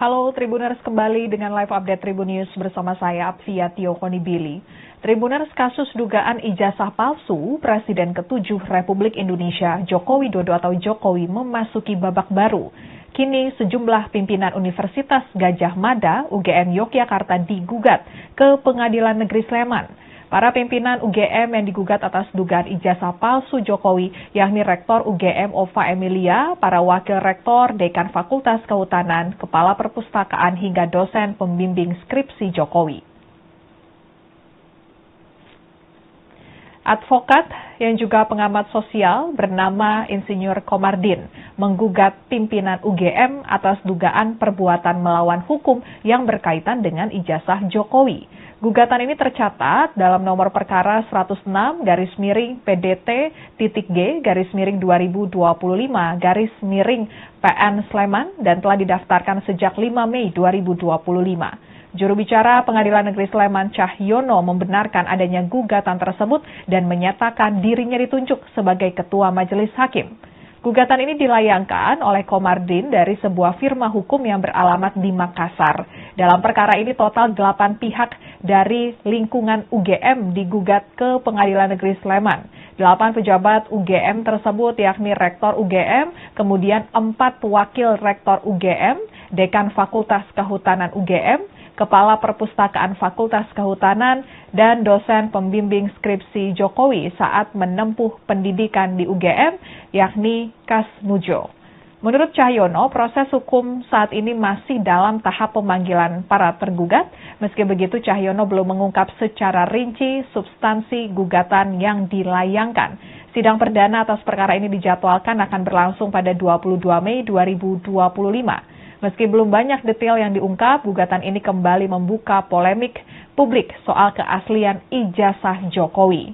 Halo Tribuners, kembali dengan live update Tribun News bersama saya Apsia Tio Konibili. Tribuners, kasus dugaan ijazah palsu Presiden ke-7 Republik Indonesia Joko Widodo atau Jokowi memasuki babak baru. Kini sejumlah pimpinan Universitas Gadjah Mada UGM Yogyakarta digugat ke Pengadilan Negeri Sleman. Para pimpinan UGM yang digugat atas dugaan ijazah palsu Jokowi, yakni Rektor UGM Ova Emilia, para wakil rektor, dekan Fakultas Kehutanan, kepala perpustakaan hingga dosen pembimbing skripsi Jokowi. Advokat yang juga pengamat sosial bernama Insinyur Komardin menggugat pimpinan UGM atas dugaan perbuatan melawan hukum yang berkaitan dengan ijazah Jokowi. Gugatan ini tercatat dalam nomor perkara 106-G-2025-PN Sleman dan telah didaftarkan sejak 5 Mei 2025. Juru bicara Pengadilan Negeri Sleman Cahyono membenarkan adanya gugatan tersebut dan menyatakan dirinya ditunjuk sebagai Ketua Majelis Hakim. Gugatan ini dilayangkan oleh Komardin dari sebuah firma hukum yang beralamat di Makassar. Dalam perkara ini total 8 pihak dari lingkungan UGM digugat ke Pengadilan Negeri Sleman. 8 pejabat UGM tersebut yakni Rektor UGM, kemudian 4 wakil Rektor UGM, Dekan Fakultas Kehutanan UGM, Kepala Perpustakaan Fakultas Kehutanan, dan dosen pembimbing skripsi Jokowi saat menempuh pendidikan di UGM, yakni Kasmujo. Menurut Cahyono, proses hukum saat ini masih dalam tahap pemanggilan para tergugat. Meski begitu, Cahyono belum mengungkap secara rinci substansi gugatan yang dilayangkan. Sidang perdana atas perkara ini dijadwalkan akan berlangsung pada 22 Mei 2025. Meski belum banyak detail yang diungkap, gugatan ini kembali membuka polemik publik soal keaslian ijazah Jokowi.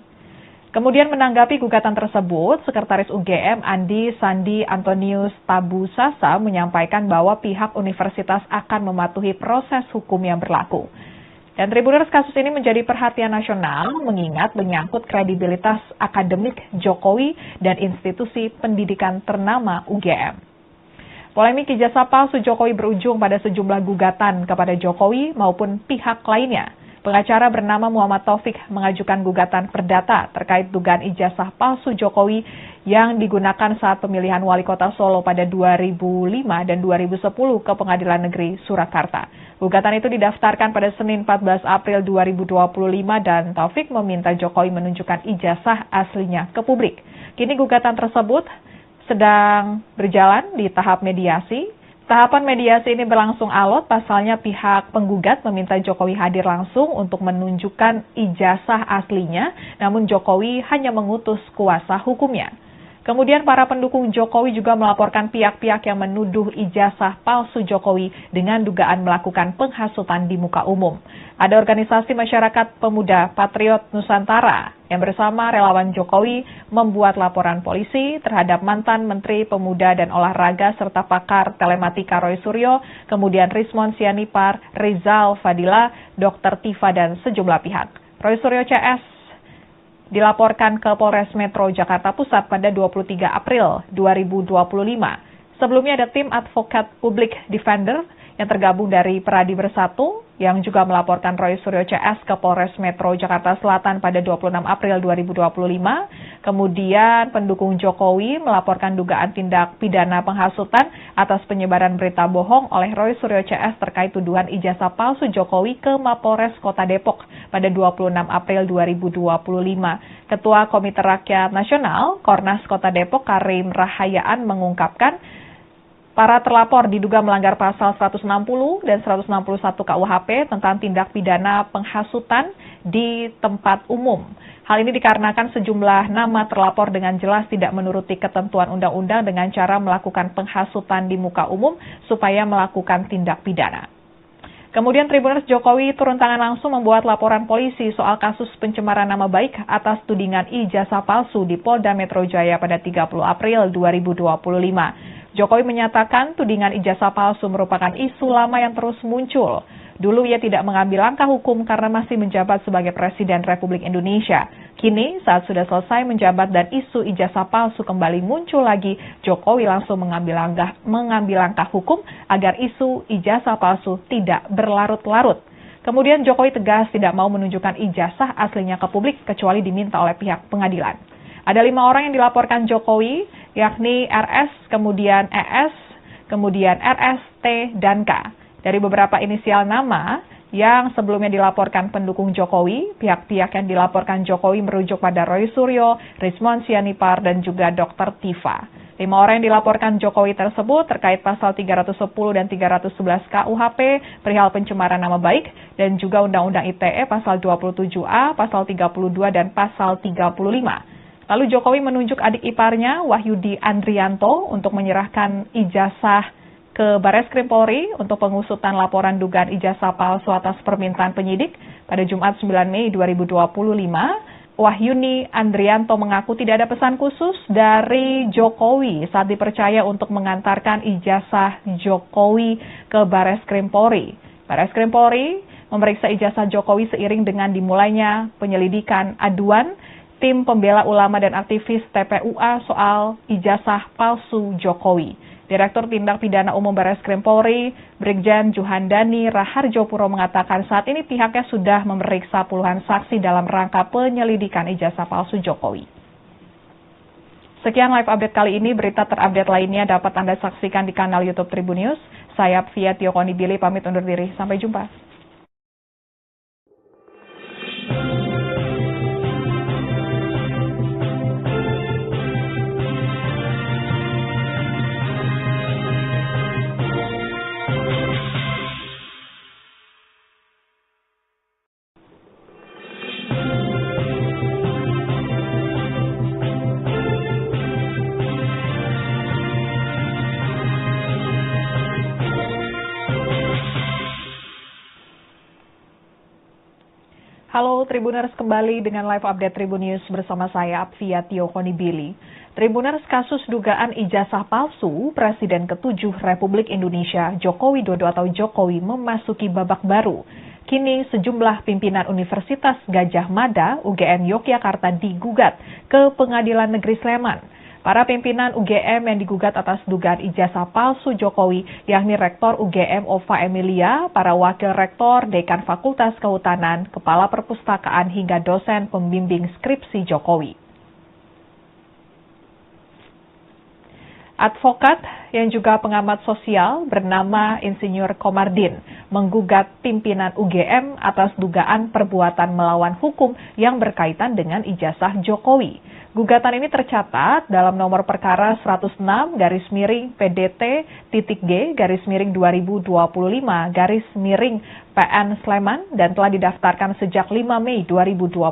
Kemudian menanggapi gugatan tersebut, Sekretaris UGM Andi Sandi Antonius Tabusasa menyampaikan bahwa pihak universitas akan mematuhi proses hukum yang berlaku. Dan Tribuners, kasus ini menjadi perhatian nasional mengingat menyangkut kredibilitas akademik Jokowi dan institusi pendidikan ternama UGM. Polemik ijazah palsu Jokowi berujung pada sejumlah gugatan kepada Jokowi maupun pihak lainnya. Pengacara bernama Muhammad Taufik mengajukan gugatan perdata terkait dugaan ijazah palsu Jokowi yang digunakan saat pemilihan wali kota Solo pada 2005 dan 2010 ke Pengadilan Negeri Surakarta. Gugatan itu didaftarkan pada Senin 14 April 2025 dan Taufik meminta Jokowi menunjukkan ijazah aslinya ke publik. Kini gugatan tersebut sedang berjalan di tahap mediasi. Tahapan mediasi ini berlangsung alot, pasalnya pihak penggugat meminta Jokowi hadir langsung untuk menunjukkan ijazah aslinya, namun Jokowi hanya mengutus kuasa hukumnya. Kemudian para pendukung Jokowi juga melaporkan pihak-pihak yang menuduh ijazah palsu Jokowi dengan dugaan melakukan penghasutan di muka umum. Ada organisasi masyarakat pemuda Patriot Nusantara yang bersama relawan Jokowi membuat laporan polisi terhadap mantan Menteri Pemuda dan Olahraga serta pakar telematika Roy Suryo, kemudian Rismon Sianipar, Rizal Fadila, Dr. Tifa, dan sejumlah pihak. Roy Suryo CS dilaporkan ke Polres Metro Jakarta Pusat pada 23 April 2025. Sebelumnya ada tim advokat publik Defender yang tergabung dari Peradi Bersatu yang juga melaporkan Roy Suryo CS ke Polres Metro Jakarta Selatan pada 26 April 2025. Kemudian pendukung Jokowi melaporkan dugaan tindak pidana penghasutan atas penyebaran berita bohong oleh Roy Suryo CS terkait tuduhan ijazah palsu Jokowi ke Mapolres Kota Depok pada 26 April 2025. Ketua Komite Rakyat Nasional Kornas Kota Depok Karim Rahayaan mengungkapkan para terlapor diduga melanggar pasal 160 dan 161 KUHP tentang tindak pidana penghasutan di tempat umum. Hal ini dikarenakan sejumlah nama terlapor dengan jelas tidak menuruti ketentuan undang-undang dengan cara melakukan penghasutan di muka umum supaya melakukan tindak pidana. Kemudian Tribuners, Jokowi turun tangan langsung membuat laporan polisi soal kasus pencemaran nama baik atas tudingan ijazah palsu di Polda Metro Jaya pada 30 April 2025. Jokowi menyatakan tudingan ijazah palsu merupakan isu lama yang terus muncul. Dulu ia tidak mengambil langkah hukum karena masih menjabat sebagai Presiden Republik Indonesia. Kini, saat sudah selesai menjabat dan isu ijazah palsu kembali muncul lagi, Jokowi langsung mengambil langkah hukum agar isu ijazah palsu tidak berlarut-larut. Kemudian Jokowi tegas tidak mau menunjukkan ijazah aslinya ke publik kecuali diminta oleh pihak pengadilan. Ada 5 orang yang dilaporkan Jokowi, yakni RS, kemudian ES, kemudian RS, T, dan K. Dari beberapa inisial nama yang sebelumnya dilaporkan pendukung Jokowi, pihak-pihak yang dilaporkan Jokowi merujuk pada Roy Suryo, Rizwan Sianipar, dan juga Dr. Tifa. 5 orang yang dilaporkan Jokowi tersebut terkait pasal 310 dan 311 KUHP, perihal pencemaran nama baik, dan juga Undang-Undang ITE pasal 27A, pasal 32, dan pasal 35. Lalu Jokowi menunjuk adik iparnya, Wahyudi Andrianto, untuk menyerahkan ijazah ke Bareskrim Polri untuk pengusutan laporan dugaan ijazah palsu atas permintaan penyidik pada Jumat 9 Mei 2025. Wahyuni Andrianto mengaku tidak ada pesan khusus dari Jokowi saat dipercaya untuk mengantarkan ijazah Jokowi ke Bareskrim Polri. Bareskrim Polri memeriksa ijazah Jokowi seiring dengan dimulainya penyelidikan aduan tim pembela ulama dan aktivis TPUA soal ijazah palsu Jokowi. Direktur Tindak Pidana Umum Bareskrim Polri, Brigjen Juhandani Raharjopuro mengatakan saat ini pihaknya sudah memeriksa puluhan saksi dalam rangka penyelidikan ijazah palsu Jokowi. Sekian live update kali ini, berita terupdate lainnya dapat Anda saksikan di kanal YouTube Tribun News. Saya Fia Tiokoni Billy pamit undur diri, sampai jumpa. Halo Tribuners, kembali dengan live update Tribun News bersama saya Apvia Tiokoni Billy. Tribuners, kasus dugaan ijazah palsu Presiden ke-7 Republik Indonesia Joko Widodo atau Jokowi memasuki babak baru. Kini sejumlah pimpinan Universitas Gadjah Mada UGM Yogyakarta digugat ke Pengadilan Negeri Sleman. Para pimpinan UGM yang digugat atas dugaan ijazah palsu Jokowi, yakni Rektor UGM Ova Emilia, para wakil rektor, dekan Fakultas Kehutanan, kepala perpustakaan, hingga dosen pembimbing skripsi Jokowi. Advokat yang juga pengamat sosial bernama Insinyur Komardin menggugat pimpinan UGM atas dugaan perbuatan melawan hukum yang berkaitan dengan ijazah Jokowi. Gugatan ini tercatat dalam nomor perkara 106-G-T-G-2025-PN Sleman dan telah didaftarkan sejak 5 Mei 2025.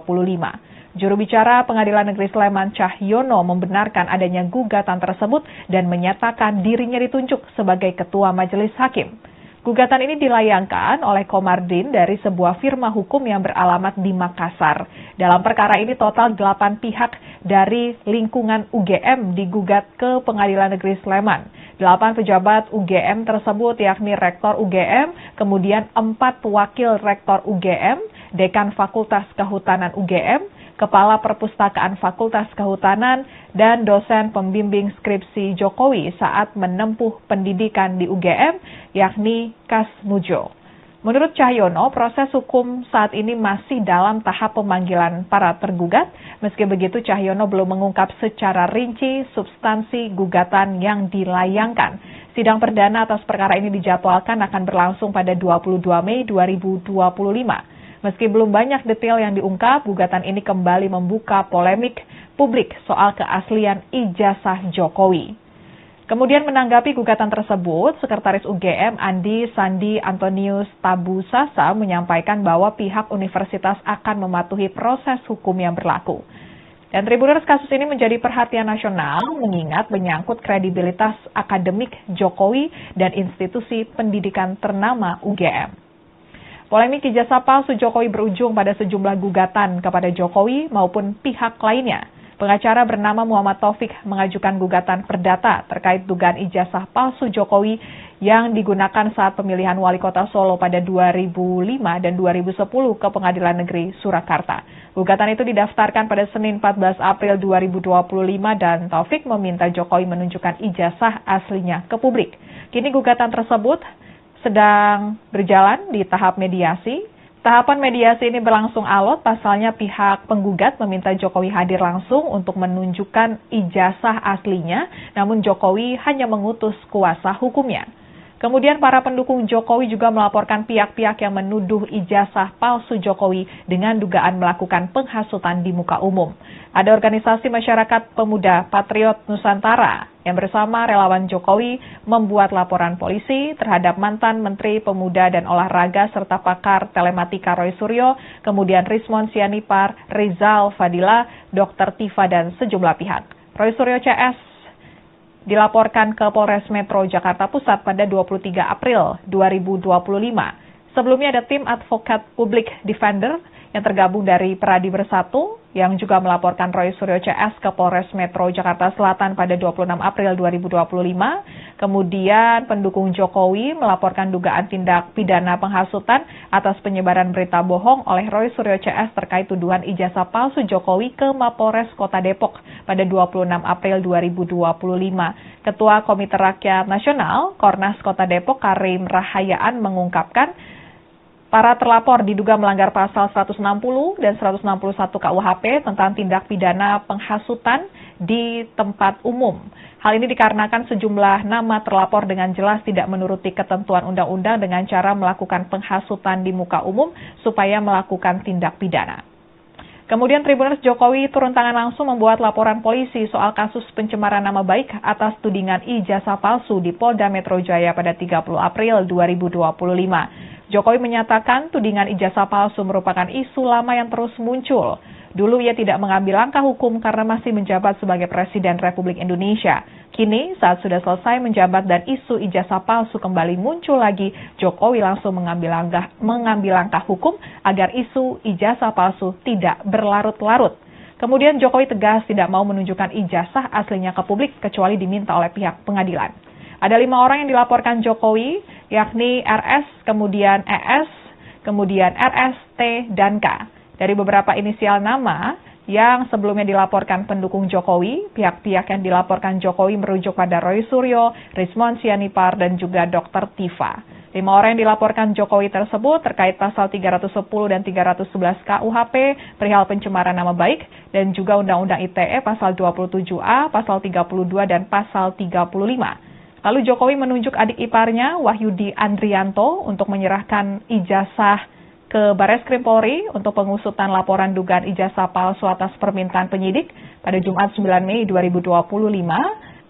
Juru bicara Pengadilan Negeri Sleman Cahyono membenarkan adanya gugatan tersebut dan menyatakan dirinya ditunjuk sebagai Ketua Majelis Hakim. Gugatan ini dilayangkan oleh Komardin dari sebuah firma hukum yang beralamat di Makassar. Dalam perkara ini total 8 pihak dari lingkungan UGM digugat ke Pengadilan Negeri Sleman. 8 pejabat UGM tersebut yakni Rektor UGM, kemudian 4 wakil Rektor UGM, Dekan Fakultas Kehutanan UGM, Kepala Perpustakaan Fakultas Kehutanan, dan dosen pembimbing skripsi Jokowi saat menempuh pendidikan di UGM, yakni Kasmujo. Menurut Cahyono, proses hukum saat ini masih dalam tahap pemanggilan para tergugat. Meski begitu, Cahyono belum mengungkap secara rinci substansi gugatan yang dilayangkan. Sidang perdana atas perkara ini dijadwalkan akan berlangsung pada 22 Mei 2025. Meski belum banyak detail yang diungkap, gugatan ini kembali membuka polemik publik soal keaslian ijazah Jokowi. Kemudian menanggapi gugatan tersebut, Sekretaris UGM Andi Sandi Antonius Tabusasa menyampaikan bahwa pihak universitas akan mematuhi proses hukum yang berlaku. Dan Tribuners, kasus ini menjadi perhatian nasional mengingat menyangkut kredibilitas akademik Jokowi dan institusi pendidikan ternama UGM. Polemik ijazah palsu Jokowi berujung pada sejumlah gugatan kepada Jokowi maupun pihak lainnya. Pengacara bernama Muhammad Taufik mengajukan gugatan perdata terkait dugaan ijazah palsu Jokowi yang digunakan saat pemilihan wali kota Solo pada 2005 dan 2010 ke Pengadilan Negeri Surakarta. Gugatan itu didaftarkan pada Senin 14 April 2025 dan Taufik meminta Jokowi menunjukkan ijazah aslinya ke publik. Kini gugatan tersebut sedang berjalan di tahap mediasi. Tahapan mediasi ini berlangsung alot, pasalnya pihak penggugat meminta Jokowi hadir langsung untuk menunjukkan ijazah aslinya, namun Jokowi hanya mengutus kuasa hukumnya. Kemudian para pendukung Jokowi juga melaporkan pihak-pihak yang menuduh ijazah palsu Jokowi dengan dugaan melakukan penghasutan di muka umum. Ada organisasi masyarakat pemuda Patriot Nusantara yang bersama relawan Jokowi membuat laporan polisi terhadap mantan Menteri Pemuda dan Olahraga serta pakar telematika Roy Suryo, kemudian Rismon Sianipar, Rizal Fadila, Dr. Tifa, dan sejumlah pihak. Roy Suryo CS dilaporkan ke Polres Metro Jakarta Pusat pada 23 April 2025. Sebelumnya ada tim advokat publik Defender yang tergabung dari Peradi Bersatu yang juga melaporkan Roy Suryo CS ke Polres Metro Jakarta Selatan pada 26 April 2025. Kemudian pendukung Jokowi melaporkan dugaan tindak pidana penghasutan atas penyebaran berita bohong oleh Roy Suryo CS terkait tuduhan ijazah palsu Jokowi ke Mapolres Kota Depok pada 26 April 2025. Ketua Komite Rakyat Nasional Kornas Kota Depok Karim Rahayaan mengungkapkan para terlapor diduga melanggar pasal 160 dan 161 KUHP tentang tindak pidana penghasutan di tempat umum. Hal ini dikarenakan sejumlah nama terlapor dengan jelas tidak menuruti ketentuan undang-undang dengan cara melakukan penghasutan di muka umum supaya melakukan tindak pidana. Kemudian Tribuners Jokowi turun tangan langsung membuat laporan polisi soal kasus pencemaran nama baik atas tudingan ijazah palsu di Polda Metro Jaya pada 30 April 2025. Jokowi menyatakan tudingan ijazah palsu merupakan isu lama yang terus muncul. Dulu ia tidak mengambil langkah hukum karena masih menjabat sebagai Presiden Republik Indonesia. Kini saat sudah selesai menjabat dan isu ijazah palsu kembali muncul lagi, Jokowi langsung mengambil langkah hukum agar isu ijazah palsu tidak berlarut-larut. Kemudian Jokowi tegas tidak mau menunjukkan ijazah aslinya ke publik kecuali diminta oleh pihak pengadilan. Ada 5 orang yang dilaporkan Jokowi, yakni RS, kemudian ES, kemudian RS, T, dan K. Dari beberapa inisial nama yang sebelumnya dilaporkan pendukung Jokowi, pihak-pihak yang dilaporkan Jokowi merujuk pada Roy Suryo, Rismon Sianipar, dan juga Dr. Tifa. 5 orang yang dilaporkan Jokowi tersebut terkait pasal 310 dan 311 KUHP, perihal pencemaran nama baik, dan juga Undang-Undang ITE pasal 27A, pasal 32, dan pasal 35. Lalu Jokowi menunjuk adik iparnya, Wahyudi Andrianto, untuk menyerahkan ijazah ke Bareskrim Polri untuk pengusutan laporan dugaan ijazah palsu atas permintaan penyidik pada Jumat 9 Mei 2025.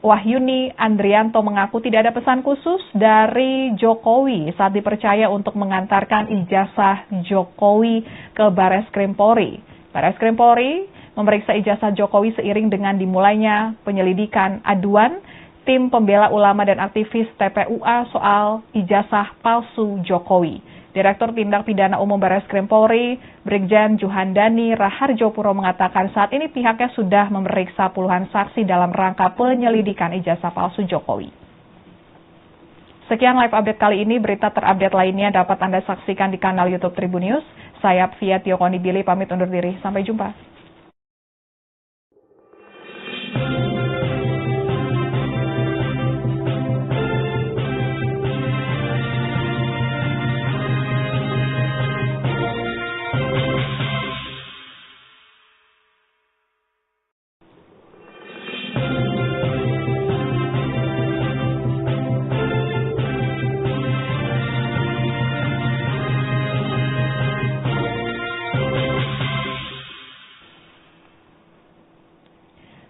Wahyuni Andrianto mengaku tidak ada pesan khusus dari Jokowi saat dipercaya untuk mengantarkan ijazah Jokowi ke Bareskrim Polri. Bareskrim Polri memeriksa ijazah Jokowi seiring dengan dimulainya penyelidikan aduan tim pembela ulama dan aktivis TPUA soal ijazah palsu Jokowi. Direktur Tindak Pidana Umum Bareskrim Polri, Brigjen Juhandani Raharjopuro mengatakan saat ini pihaknya sudah memeriksa puluhan saksi dalam rangka penyelidikan ijazah palsu Jokowi. Sekian live update kali ini, berita terupdate lainnya dapat Anda saksikan di kanal YouTube Tribun News. Saya Apvia Tiokonibili pamit undur diri, sampai jumpa.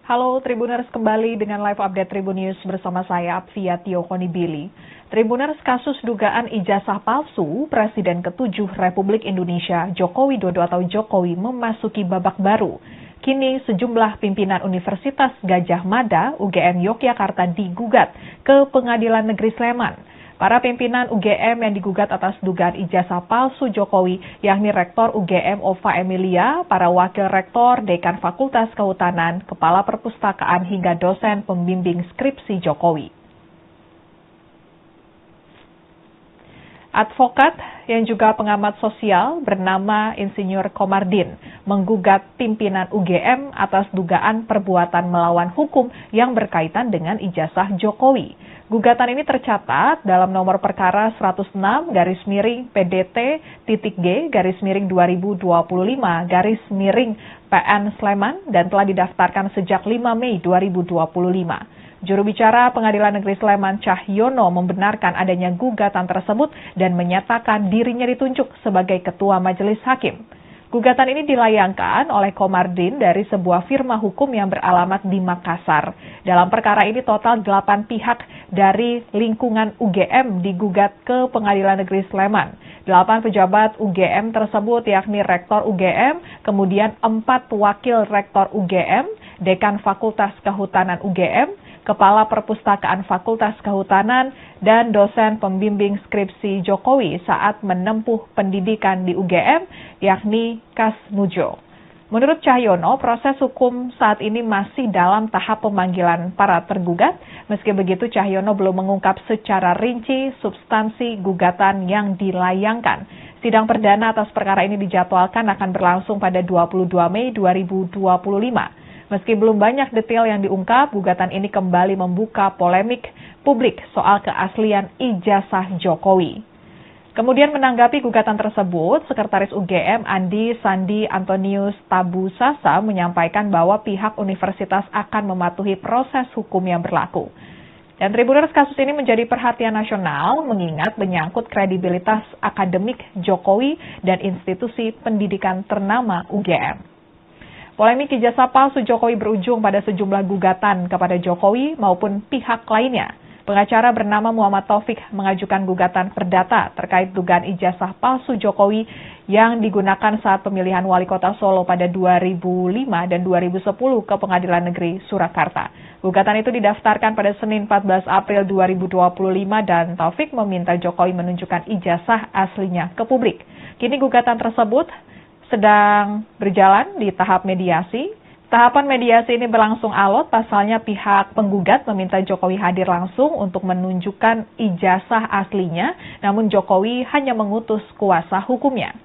Halo Tribuners, kembali dengan live update Tribun News bersama saya Apvia Tiokonibili. Tribuners, kasus dugaan ijazah palsu Presiden ke-7 Republik Indonesia Joko Widodo atau Jokowi memasuki babak baru. Kini sejumlah pimpinan Universitas Gadjah Mada UGM Yogyakarta digugat ke Pengadilan Negeri Sleman. Para pimpinan UGM yang digugat atas dugaan ijazah palsu Jokowi, yakni Rektor UGM Ova Emilia, para wakil rektor, dekan Fakultas Kehutanan, kepala perpustakaan hingga dosen pembimbing skripsi Jokowi. Advokat yang juga pengamat sosial bernama Insinyur Komardin menggugat pimpinan UGM atas dugaan perbuatan melawan hukum yang berkaitan dengan ijazah Jokowi. Gugatan ini tercatat dalam nomor perkara 106-PDT-G-2025-PN Sleman dan telah didaftarkan sejak 5 Mei 2025. Juru bicara Pengadilan Negeri Sleman Cahyono membenarkan adanya gugatan tersebut dan menyatakan dirinya ditunjuk sebagai Ketua Majelis Hakim. Gugatan ini dilayangkan oleh Komardin dari sebuah firma hukum yang beralamat di Makassar. Dalam perkara ini total 8 pihak dari lingkungan UGM digugat ke Pengadilan Negeri Sleman. 8 pejabat UGM tersebut yakni Rektor UGM, kemudian 4 wakil Rektor UGM, Dekan Fakultas Kehutanan UGM, Kepala Perpustakaan Fakultas Kehutanan, dan dosen pembimbing skripsi Jokowi saat menempuh pendidikan di UGM, yakni Kasmujo. Menurut Cahyono, proses hukum saat ini masih dalam tahap pemanggilan para tergugat. Meski begitu, Cahyono belum mengungkap secara rinci substansi gugatan yang dilayangkan. Sidang perdana atas perkara ini dijadwalkan akan berlangsung pada 22 Mei 2025. Meski belum banyak detail yang diungkap, gugatan ini kembali membuka polemik publik soal keaslian ijazah Jokowi. Kemudian menanggapi gugatan tersebut, Sekretaris UGM Andi Sandi Antonius Tabusasa menyampaikan bahwa pihak universitas akan mematuhi proses hukum yang berlaku. Dan Tribuners, kasus ini menjadi perhatian nasional mengingat menyangkut kredibilitas akademik Jokowi dan institusi pendidikan ternama UGM. Polemik ijazah palsu Jokowi berujung pada sejumlah gugatan kepada Jokowi maupun pihak lainnya. Pengacara bernama Muhammad Taufik mengajukan gugatan perdata terkait dugaan ijazah palsu Jokowi yang digunakan saat pemilihan wali kota Solo pada 2005 dan 2010 ke Pengadilan Negeri Surakarta. Gugatan itu didaftarkan pada Senin 14 April 2025 dan Taufik meminta Jokowi menunjukkan ijazah aslinya ke publik. Kini gugatan tersebut sedang berjalan di tahap mediasi. Tahapan mediasi ini berlangsung alot, pasalnya pihak penggugat meminta Jokowi hadir langsung untuk menunjukkan ijazah aslinya, namun Jokowi hanya mengutus kuasa hukumnya.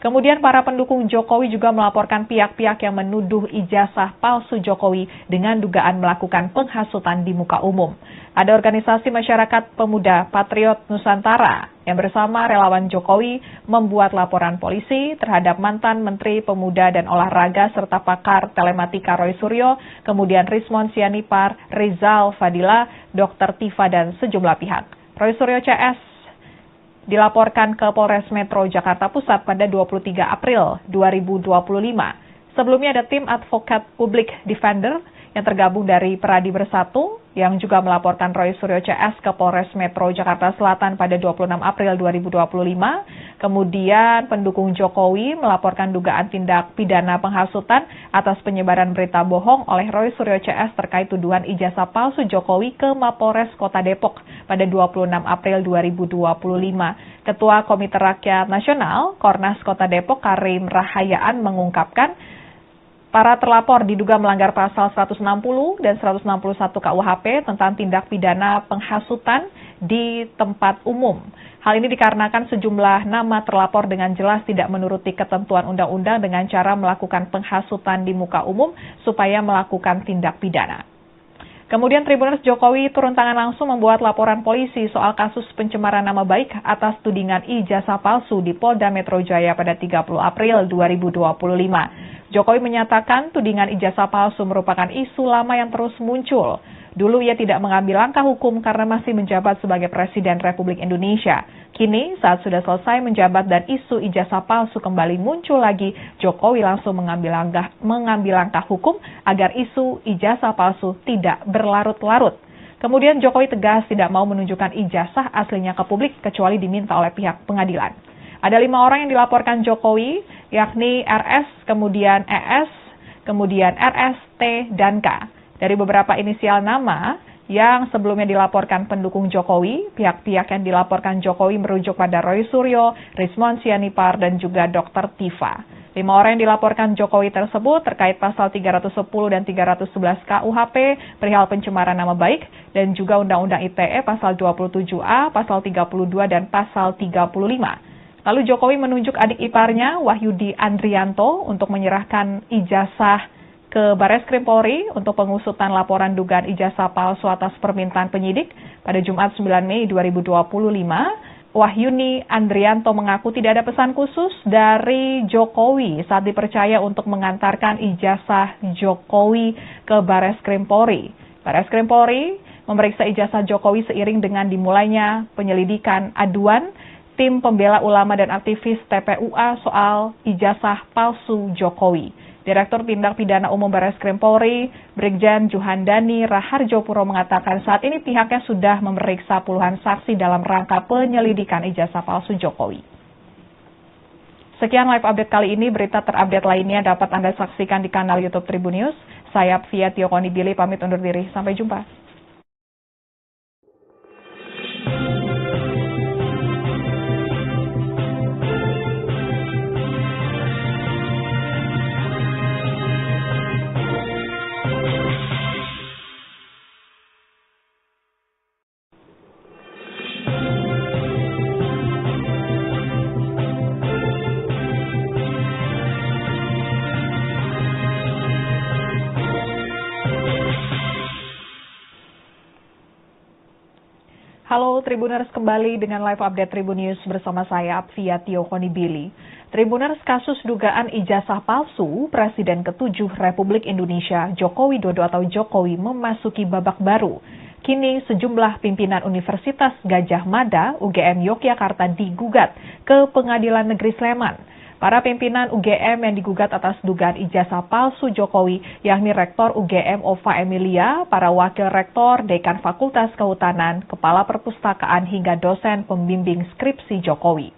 Kemudian para pendukung Jokowi juga melaporkan pihak-pihak yang menuduh ijazah palsu Jokowi dengan dugaan melakukan penghasutan di muka umum. Ada organisasi masyarakat pemuda Patriot Nusantara yang bersama relawan Jokowi membuat laporan polisi terhadap mantan Menteri Pemuda dan Olahraga serta pakar telematika Roy Suryo, kemudian Rismon Sianipar, Rizal Fadila, Dr. Tifa, dan sejumlah pihak. Roy Suryo CS dilaporkan ke Polres Metro Jakarta Pusat pada 23 April 2025. Sebelumnya ada tim advokat publik Defender yang tergabung dari Peradi Bersatu yang juga melaporkan Roy Suryo CS ke Polres Metro Jakarta Selatan pada 26 April 2025. Kemudian pendukung Jokowi melaporkan dugaan tindak pidana penghasutan atas penyebaran berita bohong oleh Roy Suryo CS terkait tuduhan ijazah palsu Jokowi ke Mapolres Kota Depok pada 26 April 2025. Ketua Komite Rakyat Nasional Kornas Kota Depok Karim Rahayaan mengungkapkan para terlapor diduga melanggar pasal 160 dan 161 KUHP tentang tindak pidana penghasutan di tempat umum. Hal ini dikarenakan sejumlah nama terlapor dengan jelas tidak menuruti ketentuan undang-undang dengan cara melakukan penghasutan di muka umum supaya melakukan tindak pidana. Kemudian Tribuners, Jokowi turun tangan langsung membuat laporan polisi soal kasus pencemaran nama baik atas tudingan ijazah palsu di Polda Metro Jaya pada 30 April 2025. Jokowi menyatakan tudingan ijazah palsu merupakan isu lama yang terus muncul. Dulu ia tidak mengambil langkah hukum karena masih menjabat sebagai Presiden Republik Indonesia. Kini saat sudah selesai menjabat dan isu ijazah palsu kembali muncul lagi, Jokowi langsung mengambil langkah hukum agar isu ijazah palsu tidak berlarut-larut. Kemudian Jokowi tegas tidak mau menunjukkan ijazah aslinya ke publik kecuali diminta oleh pihak pengadilan. Ada 5 orang yang dilaporkan Jokowi, yakni RS, kemudian ES, kemudian RS, T, dan K. Dari beberapa inisial nama yang sebelumnya dilaporkan pendukung Jokowi. Pihak-pihak yang dilaporkan Jokowi merujuk pada Roy Suryo, Rizmon Sianipar, dan juga Dr. Tifa. 5 orang yang dilaporkan Jokowi tersebut terkait pasal 310 dan 311 KUHP perihal pencemaran nama baik dan juga Undang-Undang ITE pasal 27A, pasal 32 dan pasal 35. Lalu Jokowi menunjuk adik iparnya Wahyudi Andrianto untuk menyerahkan ijazah ke Bareskrim Polri untuk pengusutan laporan dugaan ijazah palsu atas permintaan penyidik pada Jumat 9 Mei 2025. Wahyuni Andrianto mengaku tidak ada pesan khusus dari Jokowi saat dipercaya untuk mengantarkan ijazah Jokowi ke Bareskrim Polri. Bareskrim Polri memeriksa ijazah Jokowi seiring dengan dimulainya penyelidikan aduan tim pembela ulama dan aktivis TPUA soal ijazah palsu Jokowi. Direktur Tindak Pidana Umum Bareskrim Polri, Brigjen Juhandani Raharjopuro mengatakan saat ini pihaknya sudah memeriksa puluhan saksi dalam rangka penyelidikan ijazah palsu Jokowi. Sekian live update kali ini, berita terupdate lainnya dapat Anda saksikan di kanal YouTube Tribun News. Saya Apvia Tiokonibili pamit undur diri, sampai jumpa. Halo Tribuners, kembali dengan live update Tribun News bersama saya Apvia Tiokonibili. Tribuners, kasus dugaan ijazah palsu Presiden ke-7 Republik Indonesia Joko Widodo atau Jokowi memasuki babak baru. Kini sejumlah pimpinan Universitas Gadjah Mada UGM Yogyakarta digugat ke Pengadilan Negeri Sleman. Para pimpinan UGM yang digugat atas dugaan ijazah palsu Jokowi, yakni Rektor UGM Ova Emilia, para wakil rektor, dekan Fakultas Kehutanan, kepala perpustakaan, hingga dosen pembimbing skripsi Jokowi.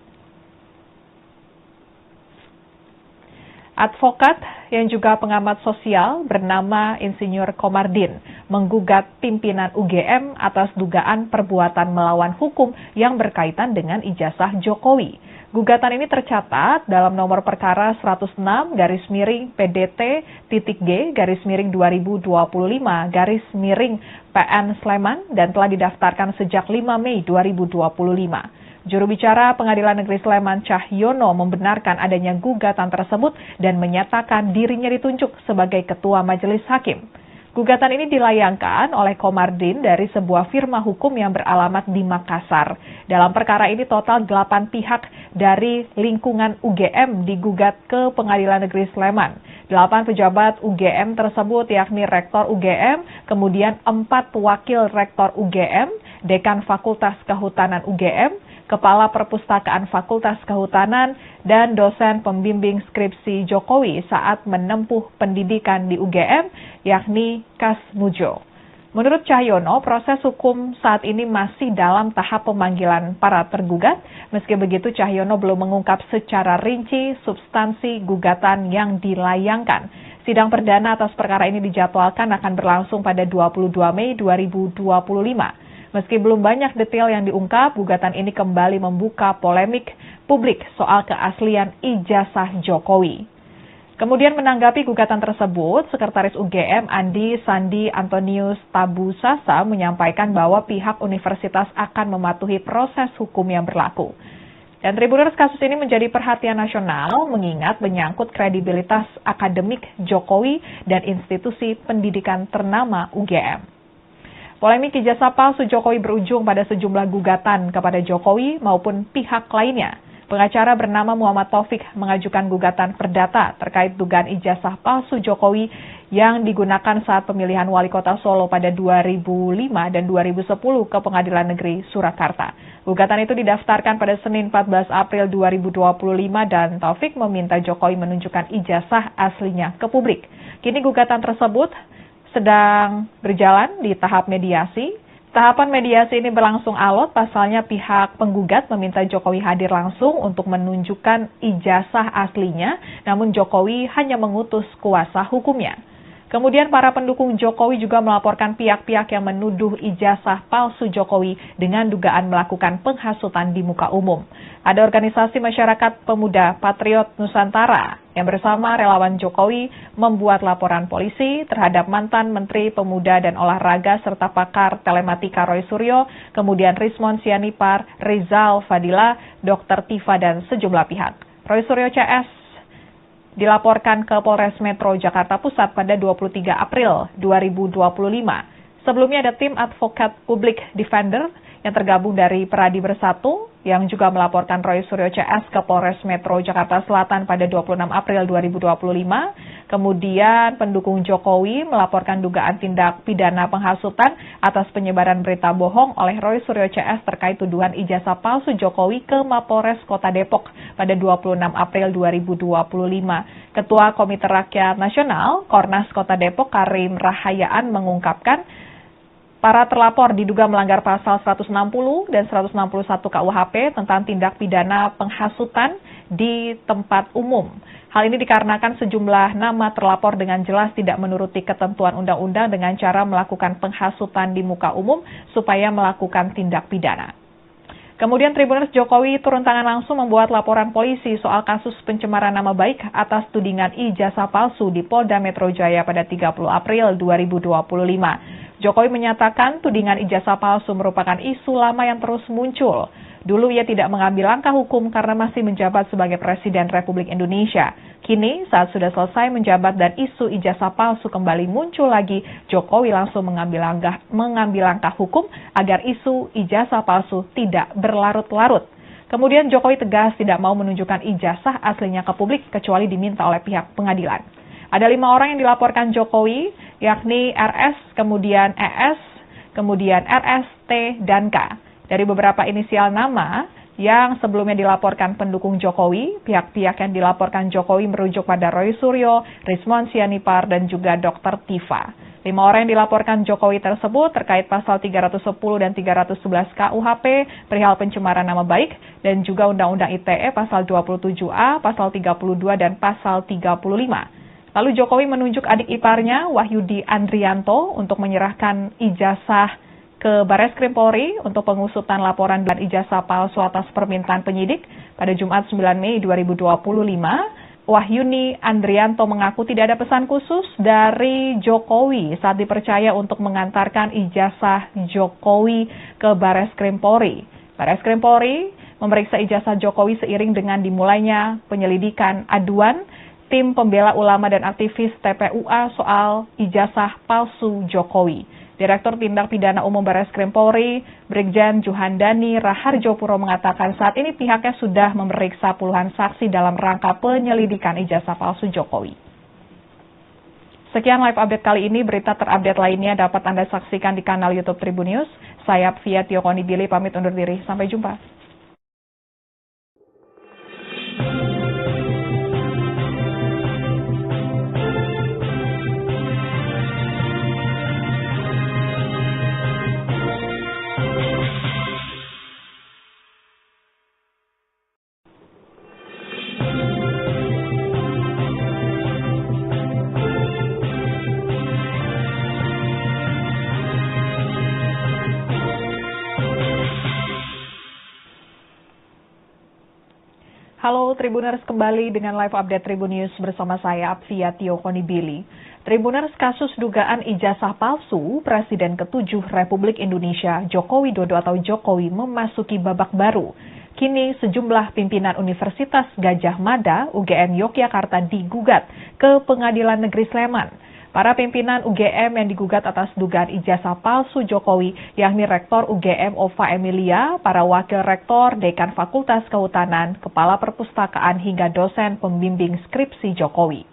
Advokat yang juga pengamat sosial bernama Insinyur Komardin menggugat pimpinan UGM atas dugaan perbuatan melawan hukum yang berkaitan dengan ijazah Jokowi. Gugatan ini tercatat dalam nomor perkara 106/G/2025/PN Sleman dan telah didaftarkan sejak 5 Mei 2025. Juru bicara Pengadilan Negeri Sleman Cahyono membenarkan adanya gugatan tersebut dan menyatakan dirinya ditunjuk sebagai Ketua Majelis Hakim. Gugatan ini dilayangkan oleh Komardin dari sebuah firma hukum yang beralamat di Makassar. Dalam perkara ini total 8 pihak dari lingkungan UGM digugat ke Pengadilan Negeri Sleman. 8 pejabat UGM tersebut yakni Rektor UGM, kemudian 4 wakil Rektor UGM, Dekan Fakultas Kehutanan UGM, Kepala Perpustakaan Fakultas Kehutanan, dan dosen pembimbing skripsi Jokowi saat menempuh pendidikan di UGM, yakni Kasmujo. Menurut Cahyono, proses hukum saat ini masih dalam tahap pemanggilan para tergugat. Meski begitu, Cahyono belum mengungkap secara rinci substansi gugatan yang dilayangkan. Sidang perdana atas perkara ini dijadwalkan akan berlangsung pada 22 Mei 2025. Meski belum banyak detail yang diungkap, gugatan ini kembali membuka polemik publik soal keaslian ijazah Jokowi. Kemudian menanggapi gugatan tersebut, Sekretaris UGM Andi Sandi Antonius Tabusasa menyampaikan bahwa pihak universitas akan mematuhi proses hukum yang berlaku. Dan Tribuners, kasus ini menjadi perhatian nasional mengingat menyangkut kredibilitas akademik Jokowi dan institusi pendidikan ternama UGM. Polemik ijazah palsu Jokowi berujung pada sejumlah gugatan kepada Jokowi maupun pihak lainnya. Pengacara bernama Muhammad Taufik mengajukan gugatan perdata terkait dugaan ijazah palsu Jokowi yang digunakan saat pemilihan wali kota Solo pada 2005 dan 2010 ke Pengadilan Negeri Surakarta. Gugatan itu didaftarkan pada Senin 14 April 2025 dan Taufik meminta Jokowi menunjukkan ijazah aslinya ke publik. Kini gugatan tersebut sedang berjalan di tahap mediasi. Tahapan mediasi ini berlangsung alot, pasalnya pihak penggugat meminta Jokowi hadir langsung untuk menunjukkan ijazah aslinya, namun Jokowi hanya mengutus kuasa hukumnya. Kemudian para pendukung Jokowi juga melaporkan pihak-pihak yang menuduh ijazah palsu Jokowi dengan dugaan melakukan penghasutan di muka umum. Ada organisasi masyarakat pemuda Patriot Nusantara yang bersama relawan Jokowi membuat laporan polisi terhadap mantan Menteri Pemuda dan Olahraga serta pakar telematika Roy Suryo, kemudian Rismon Sianipar, Rizal Fadila, Dr. Tifa, dan sejumlah pihak. Roy Suryo CS dilaporkan ke Polres Metro Jakarta Pusat pada 23 April 2025. Sebelumnya ada tim advokat publik Defender yang tergabung dari Peradi Bersatu yang juga melaporkan Roy Suryo CS ke Polres Metro Jakarta Selatan pada 26 April 2025. Kemudian pendukung Jokowi melaporkan dugaan tindak pidana penghasutan atas penyebaran berita bohong oleh Roy Suryo CS terkait tuduhan ijazah palsu Jokowi ke Mapolres Kota Depok pada 26 April 2025. Ketua Komite Rakyat Nasional Kornas Kota Depok Karim Rahayaan mengungkapkan para terlapor diduga melanggar pasal 160 dan 161 KUHP tentang tindak pidana penghasutan di tempat umum. Hal ini dikarenakan sejumlah nama terlapor dengan jelas tidak menuruti ketentuan undang-undang dengan cara melakukan penghasutan di muka umum supaya melakukan tindak pidana. Kemudian Tribuners Jokowi turun tangan langsung membuat laporan polisi soal kasus pencemaran nama baik atas tudingan ijazah palsu di Polda Metro Jaya pada 30 April 2025. Jokowi menyatakan tudingan ijazah palsu merupakan isu lama yang terus muncul. Dulu ia tidak mengambil langkah hukum karena masih menjabat sebagai Presiden Republik Indonesia. Kini saat sudah selesai menjabat dan isu ijazah palsu kembali muncul lagi, Jokowi langsung mengambil langkah hukum agar isu ijazah palsu tidak berlarut-larut. Kemudian Jokowi tegas tidak mau menunjukkan ijazah aslinya ke publik kecuali diminta oleh pihak pengadilan. Ada 5 orang yang dilaporkan Jokowi, yakni RS, kemudian ES, kemudian RS, T, dan K. Dari beberapa inisial nama yang sebelumnya dilaporkan pendukung Jokowi, pihak-pihak yang dilaporkan Jokowi merujuk pada Roy Suryo, Rismon Sianipar, dan juga Dr. Tifa. 5 orang yang dilaporkan Jokowi tersebut terkait pasal 310 dan 311 KUHP, perihal pencemaran nama baik, dan juga Undang-Undang ITE pasal 27A, pasal 32, dan pasal 35. Lalu Jokowi menunjuk adik iparnya, Wahyudi Andrianto, untuk menyerahkan ijazah ke Bareskrim Polri untuk pengusutan laporan dan ijazah palsu atas permintaan penyidik. Pada Jumat 9 Mei 2025, Wahyudi Andrianto mengaku tidak ada pesan khusus dari Jokowi saat dipercaya untuk mengantarkan ijazah Jokowi ke Bareskrim Polri. Bareskrim Polri memeriksa ijazah Jokowi seiring dengan dimulainya penyelidikan aduan tim pembela ulama dan aktivis TPUA soal ijazah palsu Jokowi. Direktur Tindak Pidana Umum Bareskrim Polri, Brigjen Juhandani Raharjopuro mengatakan saat ini pihaknya sudah memeriksa puluhan saksi dalam rangka penyelidikan ijazah palsu Jokowi. Sekian live update kali ini, berita terupdate lainnya dapat Anda saksikan di kanal YouTube Tribun News. Saya Apvia Tiokonibili pamit undur diri, sampai jumpa. Halo Tribuners, kembali dengan live update Tribun News bersama saya Apvia Tiokonibili. Tribuners, kasus dugaan ijazah palsu Presiden ke-7 Republik Indonesia Joko Widodo atau Jokowi memasuki babak baru. Kini sejumlah pimpinan Universitas Gadjah Mada UGM Yogyakarta digugat ke Pengadilan Negeri Sleman. Para pimpinan UGM yang digugat atas dugaan ijazah palsu Jokowi, yakni Rektor UGM Ova Emilia, para wakil rektor, dekan Fakultas Kehutanan, kepala perpustakaan, hingga dosen pembimbing skripsi Jokowi.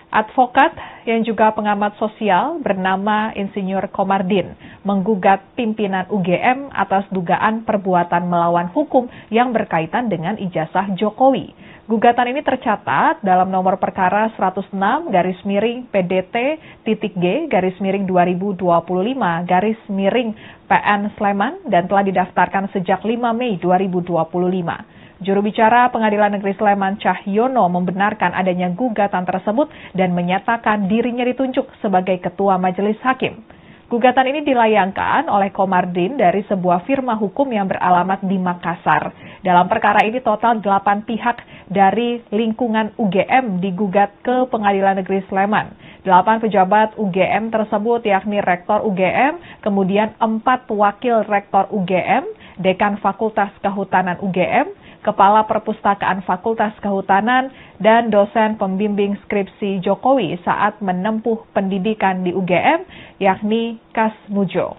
Advokat yang juga pengamat sosial bernama Insinyur Komardin menggugat pimpinan UGM atas dugaan perbuatan melawan hukum yang berkaitan dengan ijazah Jokowi. Gugatan ini tercatat dalam nomor perkara 106-G-2025-PN Sleman dan telah didaftarkan sejak 5 Mei 2025. Juru bicara Pengadilan Negeri Sleman Cahyono membenarkan adanya gugatan tersebut dan menyatakan dirinya ditunjuk sebagai Ketua Majelis Hakim. Gugatan ini dilayangkan oleh Komardin dari sebuah firma hukum yang beralamat di Makassar. Dalam perkara ini total 8 pihak dari lingkungan UGM digugat ke Pengadilan Negeri Sleman. 8 pejabat UGM tersebut yakni Rektor UGM, kemudian 4 wakil Rektor UGM, Dekan Fakultas Kehutanan UGM, Kepala Perpustakaan Fakultas Kehutanan, dan dosen pembimbing skripsi Jokowi saat menempuh pendidikan di UGM, yakni Kas Mujo.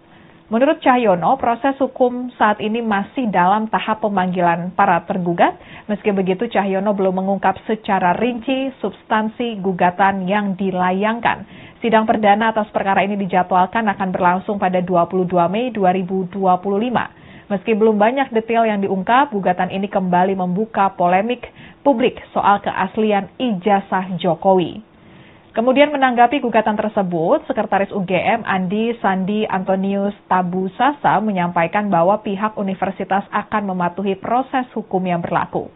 Menurut Cahyono, proses hukum saat ini masih dalam tahap pemanggilan para tergugat. Meski begitu, Cahyono belum mengungkap secara rinci substansi gugatan yang dilayangkan. Sidang perdana atas perkara ini dijadwalkan akan berlangsung pada 22 Mei 2025. Meski belum banyak detail yang diungkap, gugatan ini kembali membuka polemik publik soal keaslian ijazah Jokowi. Kemudian menanggapi gugatan tersebut, Sekretaris UGM Andi Sandi Antonius Tabusasa menyampaikan bahwa pihak universitas akan mematuhi proses hukum yang berlaku.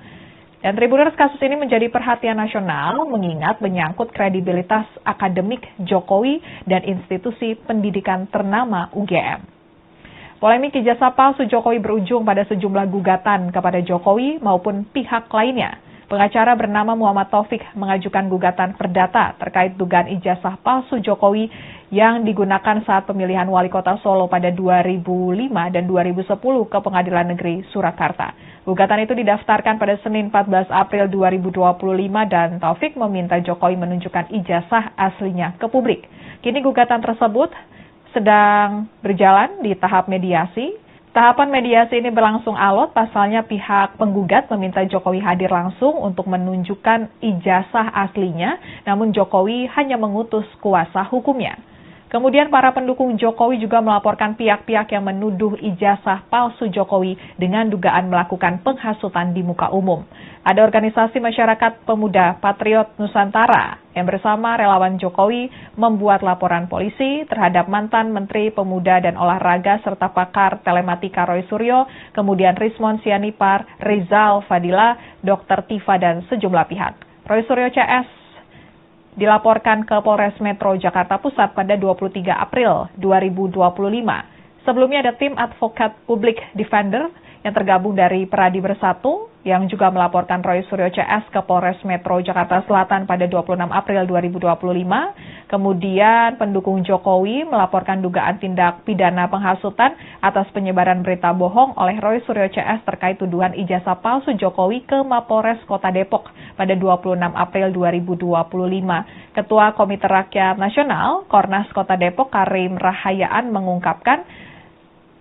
Dan Tribuners, kasus ini menjadi perhatian nasional mengingat menyangkut kredibilitas akademik Jokowi dan institusi pendidikan ternama UGM. Polemik ijazah palsu Jokowi berujung pada sejumlah gugatan kepada Jokowi maupun pihak lainnya. Pengacara bernama Muhammad Taufik mengajukan gugatan perdata terkait dugaan ijazah palsu Jokowi yang digunakan saat pemilihan wali kota Solo pada 2005 dan 2010 ke Pengadilan Negeri Surakarta. Gugatan itu didaftarkan pada Senin 14 April 2025 dan Taufik meminta Jokowi menunjukkan ijazah aslinya ke publik. Kini gugatan tersebut sedang berjalan di tahap mediasi. Tahapan mediasi ini berlangsung alot, pasalnya pihak penggugat meminta Jokowi hadir langsung untuk menunjukkan ijazah aslinya, namun Jokowi hanya mengutus kuasa hukumnya. Kemudian para pendukung Jokowi juga melaporkan pihak-pihak yang menuduh ijazah palsu Jokowi dengan dugaan melakukan penghasutan di muka umum. Ada organisasi masyarakat pemuda Patriot Nusantara yang bersama relawan Jokowi membuat laporan polisi terhadap mantan Menteri Pemuda dan Olahraga serta pakar telematika Roy Suryo, kemudian Rismon Sianipar, Rizal Fadila, Dr. Tifa, dan sejumlah pihak. Roy Suryo CS dilaporkan ke Polres Metro Jakarta Pusat pada 23 April 2025. Sebelumnya ada tim advokat publik Defender yang tergabung dari Peradi Bersatu yang juga melaporkan Roy Suryo CS ke Polres Metro Jakarta Selatan pada 26 April 2025. Kemudian pendukung Jokowi melaporkan dugaan tindak pidana penghasutan atas penyebaran berita bohong oleh Roy Suryo CS terkait tuduhan ijazah palsu Jokowi ke Mapolres Kota Depok pada 26 April 2025. Ketua Komite Rakyat Nasional Kornas Kota Depok Karim Rahayaan mengungkapkan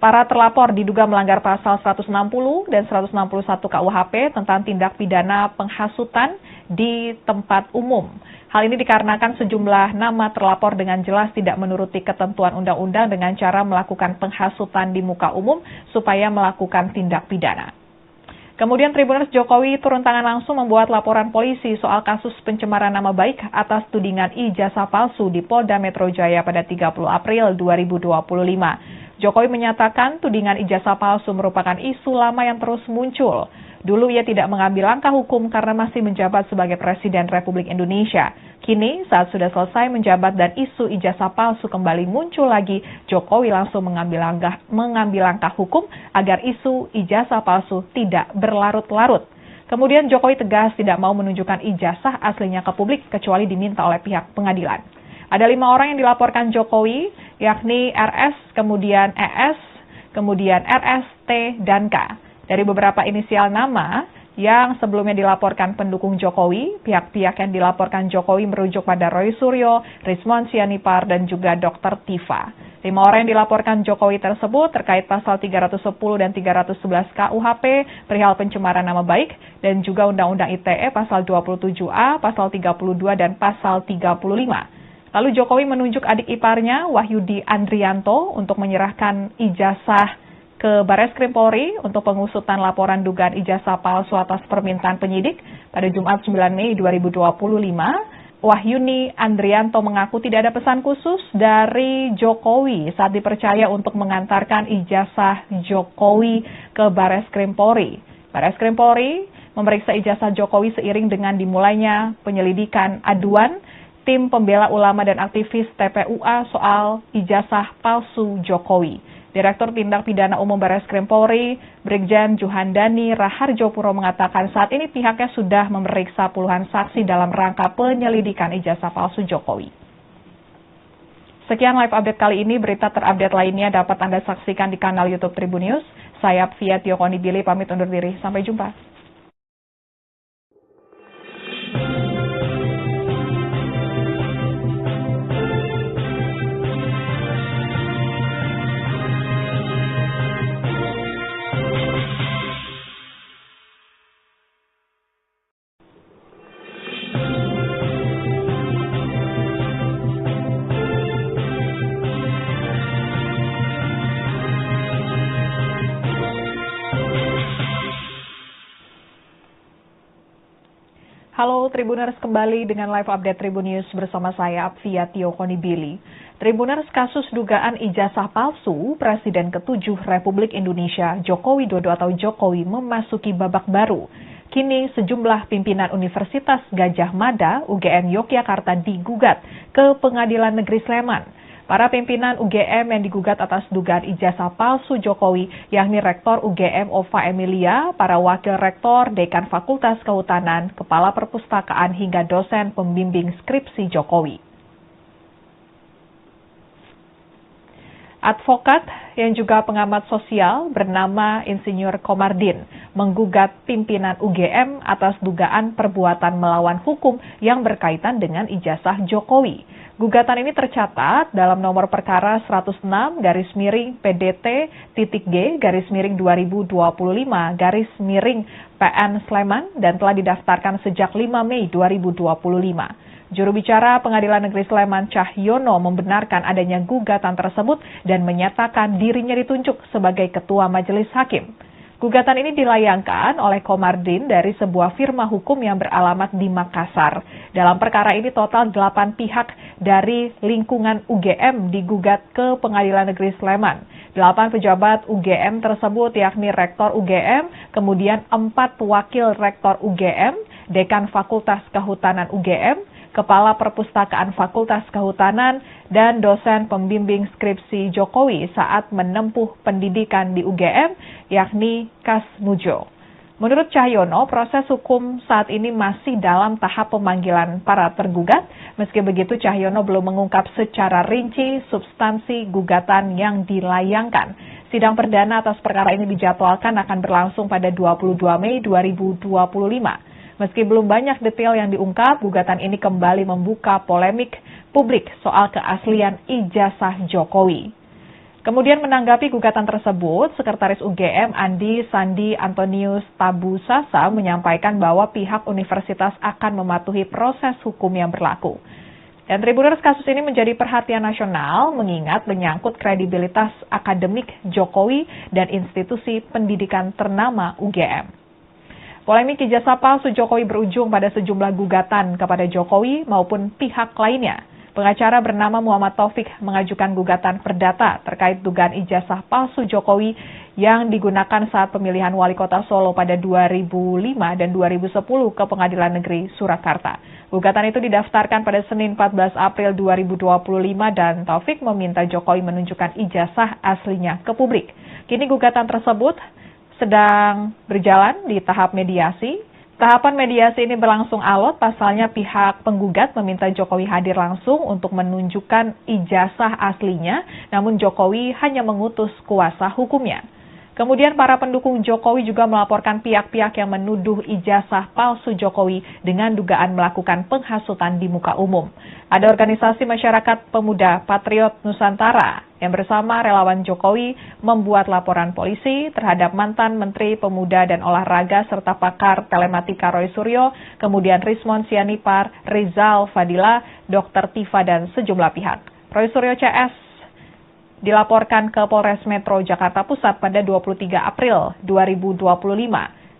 para terlapor diduga melanggar pasal 160 dan 161 KUHP tentang tindak pidana penghasutan di tempat umum. Hal ini dikarenakan sejumlah nama terlapor dengan jelas tidak menuruti ketentuan undang-undang dengan cara melakukan penghasutan di muka umum supaya melakukan tindak pidana. Kemudian Tribuners, Jokowi turun tangan langsung membuat laporan polisi soal kasus pencemaran nama baik atas tudingan ijazah palsu di Polda Metro Jaya pada 30 April 2025. Jokowi menyatakan tudingan ijazah palsu merupakan isu lama yang terus muncul. Dulu ia tidak mengambil langkah hukum karena masih menjabat sebagai Presiden Republik Indonesia. Kini saat sudah selesai menjabat dan isu ijazah palsu kembali muncul lagi, Jokowi langsung mengambil langkah hukum agar isu ijazah palsu tidak berlarut-larut. Kemudian Jokowi tegas tidak mau menunjukkan ijazah aslinya ke publik kecuali diminta oleh pihak pengadilan. Ada 5 orang yang dilaporkan Jokowi, yakni RS, kemudian ES, kemudian RS, T, dan K. Dari beberapa inisial nama yang sebelumnya dilaporkan pendukung Jokowi, pihak-pihak yang dilaporkan Jokowi merujuk pada Roy Suryo, Rismon Sianipar, dan juga Dr. Tifa. 5 orang yang dilaporkan Jokowi tersebut terkait pasal 310 dan 311 KUHP, perihal pencemaran nama baik, dan juga Undang-Undang ITE pasal 27A, pasal 32, dan pasal 35. Lalu Jokowi menunjuk adik iparnya, Wahyudi Andrianto, untuk menyerahkan ijazah ke Bareskrim Polri untuk pengusutan laporan dugaan ijazah palsu atas permintaan penyidik pada Jumat 9 Mei 2025. Wahyuni Andrianto mengaku tidak ada pesan khusus dari Jokowi saat dipercaya untuk mengantarkan ijazah Jokowi ke Bareskrim Polri. Barreskrim Polri memeriksa ijazah Jokowi seiring dengan dimulainya penyelidikan aduan tim pembela ulama dan aktivis TPUA soal ijazah palsu Jokowi. Direktur Tindak Pidana Umum Barreskrim Polri, Brigjen Juhandani Raharjopuro mengatakan saat ini pihaknya sudah memeriksa puluhan saksi dalam rangka penyelidikan ijazah palsu Jokowi. Sekian live update kali ini, berita terupdate lainnya dapat Anda saksikan di kanal YouTube Tribun News. Saya Apvia Konibili pamit undur diri, sampai jumpa. Halo Tribuners, kembali dengan live update Tribun News bersama saya Apvia Konibili. Tribuners, kasus dugaan ijazah palsu Presiden ke-7 Republik Indonesia Joko Widodo atau Jokowi memasuki babak baru. Kini sejumlah pimpinan Universitas Gadjah Mada UGM Yogyakarta digugat ke Pengadilan Negeri Sleman. Para pimpinan UGM yang digugat atas dugaan ijazah palsu Jokowi, yakni Rektor UGM Ova Emilia, para wakil rektor, dekan Fakultas Kehutanan, kepala perpustakaan hingga dosen pembimbing skripsi Jokowi. Advokat yang juga pengamat sosial bernama Insinyur Komardin menggugat pimpinan UGM atas dugaan perbuatan melawan hukum yang berkaitan dengan ijazah Jokowi. Gugatan ini tercatat dalam nomor perkara 106-G-2025-PN Sleman dan telah didaftarkan sejak 5 Mei 2025. Juru bicara Pengadilan Negeri Sleman Cahyono membenarkan adanya gugatan tersebut dan menyatakan dirinya ditunjuk sebagai Ketua Majelis Hakim. Gugatan ini dilayangkan oleh Komardin dari sebuah firma hukum yang beralamat di Makassar. Dalam perkara ini total 8 pihak dari lingkungan UGM digugat ke Pengadilan Negeri Sleman. 8 pejabat UGM tersebut yakni Rektor UGM, kemudian 4 wakil Rektor UGM, Dekan Fakultas Kehutanan UGM, Kepala Perpustakaan Fakultas Kehutanan, dan dosen pembimbing skripsi Jokowi saat menempuh pendidikan di UGM, yakni Kasmujo. Menurut Cahyono, proses hukum saat ini masih dalam tahap pemanggilan para tergugat. Meski begitu, Cahyono belum mengungkap secara rinci substansi gugatan yang dilayangkan. Sidang perdana atas perkara ini dijadwalkan akan berlangsung pada 22 Mei 2025. Meski belum banyak detail yang diungkap, gugatan ini kembali membuka polemik publik soal keaslian ijazah Jokowi. Kemudian menanggapi gugatan tersebut, Sekretaris UGM Andi Sandi Antonius Tabusasa menyampaikan bahwa pihak universitas akan mematuhi proses hukum yang berlaku. Dan Tribuners, kasus ini menjadi perhatian nasional mengingat menyangkut kredibilitas akademik Jokowi dan institusi pendidikan ternama UGM. Polemik ijazah palsu Jokowi berujung pada sejumlah gugatan kepada Jokowi maupun pihak lainnya. Pengacara bernama Muhammad Taufik mengajukan gugatan perdata terkait dugaan ijazah palsu Jokowi yang digunakan saat pemilihan wali kota Solo pada 2005 dan 2010 ke Pengadilan Negeri Surakarta. Gugatan itu didaftarkan pada Senin 14 April 2025 dan Taufik meminta Jokowi menunjukkan ijazah aslinya ke publik. Kini gugatan tersebut sedang berjalan di tahap mediasi. Tahapan mediasi ini berlangsung alot, pasalnya pihak penggugat meminta Jokowi hadir langsung untuk menunjukkan ijazah aslinya, namun Jokowi hanya mengutus kuasa hukumnya. Kemudian para pendukung Jokowi juga melaporkan pihak-pihak yang menuduh ijazah palsu Jokowi dengan dugaan melakukan penghasutan di muka umum. Ada organisasi masyarakat pemuda Patriot Nusantara yang bersama relawan Jokowi membuat laporan polisi terhadap mantan Menteri Pemuda dan Olahraga serta pakar telematika Roy Suryo, kemudian Rismon Sianipar, Rizal Fadila, Dr. Tifa, dan sejumlah pihak. Roy Suryo CS dilaporkan ke Polres Metro Jakarta Pusat pada 23 April 2025.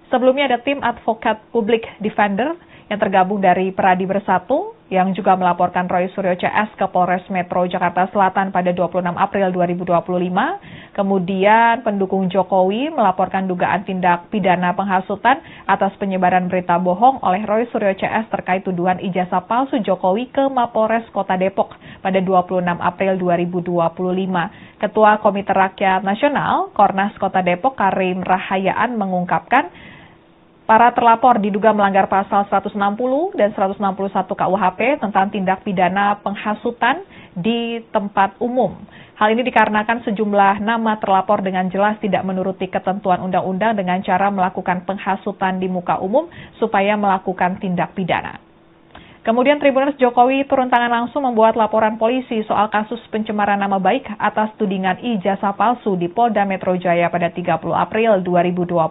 Sebelumnya ada tim advokat publik Defender yang tergabung dari Peradi Bersatu yang juga melaporkan Roy Suryo CS ke Polres Metro Jakarta Selatan pada 26 April 2025. Kemudian pendukung Jokowi melaporkan dugaan tindak pidana penghasutan atas penyebaran berita bohong oleh Roy Suryo CS terkait tuduhan ijazah palsu Jokowi ke Mapolres Kota Depok pada 26 April 2025. Ketua Komite Rakyat Nasional Kornas Kota Depok Karim Rahayaan mengungkapkan para terlapor diduga melanggar pasal 160 dan 161 KUHP tentang tindak pidana penghasutan di tempat umum. Hal ini dikarenakan sejumlah nama terlapor dengan jelas tidak menuruti ketentuan undang-undang dengan cara melakukan penghasutan di muka umum supaya melakukan tindak pidana. Kemudian Tribuners Jokowi turun tangan langsung membuat laporan polisi soal kasus pencemaran nama baik atas tudingan ijazah palsu di Polda Metro Jaya pada 30 April 2025.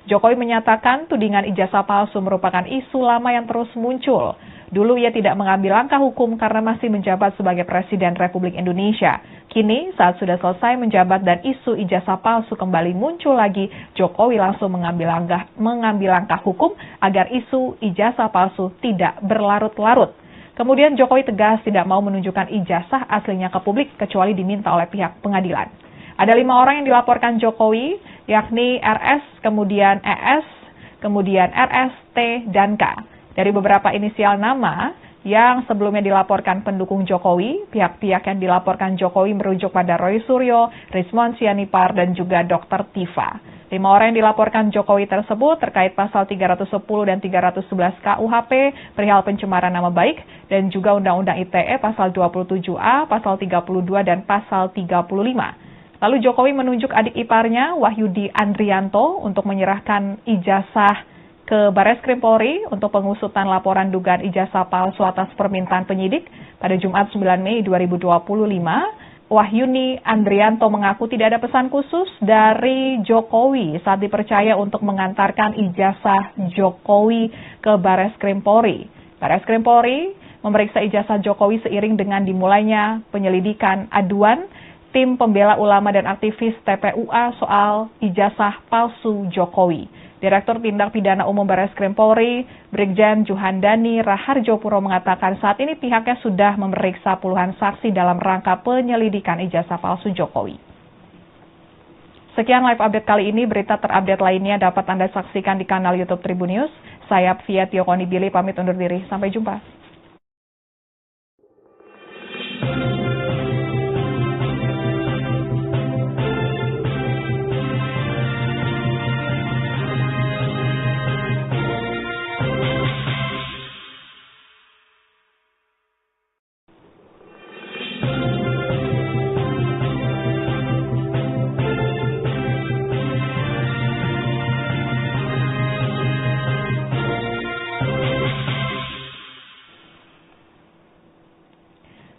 Jokowi menyatakan tudingan ijazah palsu merupakan isu lama yang terus muncul. Dulu ia tidak mengambil langkah hukum karena masih menjabat sebagai Presiden Republik Indonesia. Kini saat sudah selesai menjabat dan isu ijazah palsu kembali muncul lagi, Jokowi langsung mengambil langkah hukum agar isu ijazah palsu tidak berlarut-larut. Kemudian Jokowi tegas tidak mau menunjukkan ijazah aslinya ke publik kecuali diminta oleh pihak pengadilan. Ada 5 orang yang dilaporkan Jokowi, yakni RS, kemudian ES, kemudian RS, T, dan K. Dari beberapa inisial nama yang sebelumnya dilaporkan pendukung Jokowi, pihak-pihak yang dilaporkan Jokowi merujuk pada Roy Suryo, Rizmon Sianipar, dan juga Dr. Tifa. 5 orang yang dilaporkan Jokowi tersebut terkait pasal 310 dan 311 KUHP, perihal pencemaran nama baik, dan juga Undang-Undang ITE pasal 27A, pasal 32, dan pasal 35. Lalu Jokowi menunjuk adik iparnya, Wahyudi Andrianto, untuk menyerahkan ijazah ke Bareskrim Polri untuk pengusutan laporan dugaan ijazah palsu atas permintaan penyidik pada Jumat 9 Mei 2025. Wahyudi Andrianto mengaku tidak ada pesan khusus dari Jokowi saat dipercaya untuk mengantarkan ijazah Jokowi ke Bareskrim Polri. Bareskrim Polri memeriksa ijazah Jokowi seiring dengan dimulainya penyelidikan aduan tim pembela ulama dan aktivis TPUA soal ijazah palsu Jokowi. Direktur Tindak Pidana Umum Bareskrim Polri, Brigjen Juhandani Raharjopuro mengatakan saat ini pihaknya sudah memeriksa puluhan saksi dalam rangka penyelidikan ijazah palsu Jokowi. Sekian live update kali ini, berita terupdate lainnya dapat Anda saksikan di kanal YouTube Tribun News. Saya Apvia Tiokonibili pamit undur diri, sampai jumpa.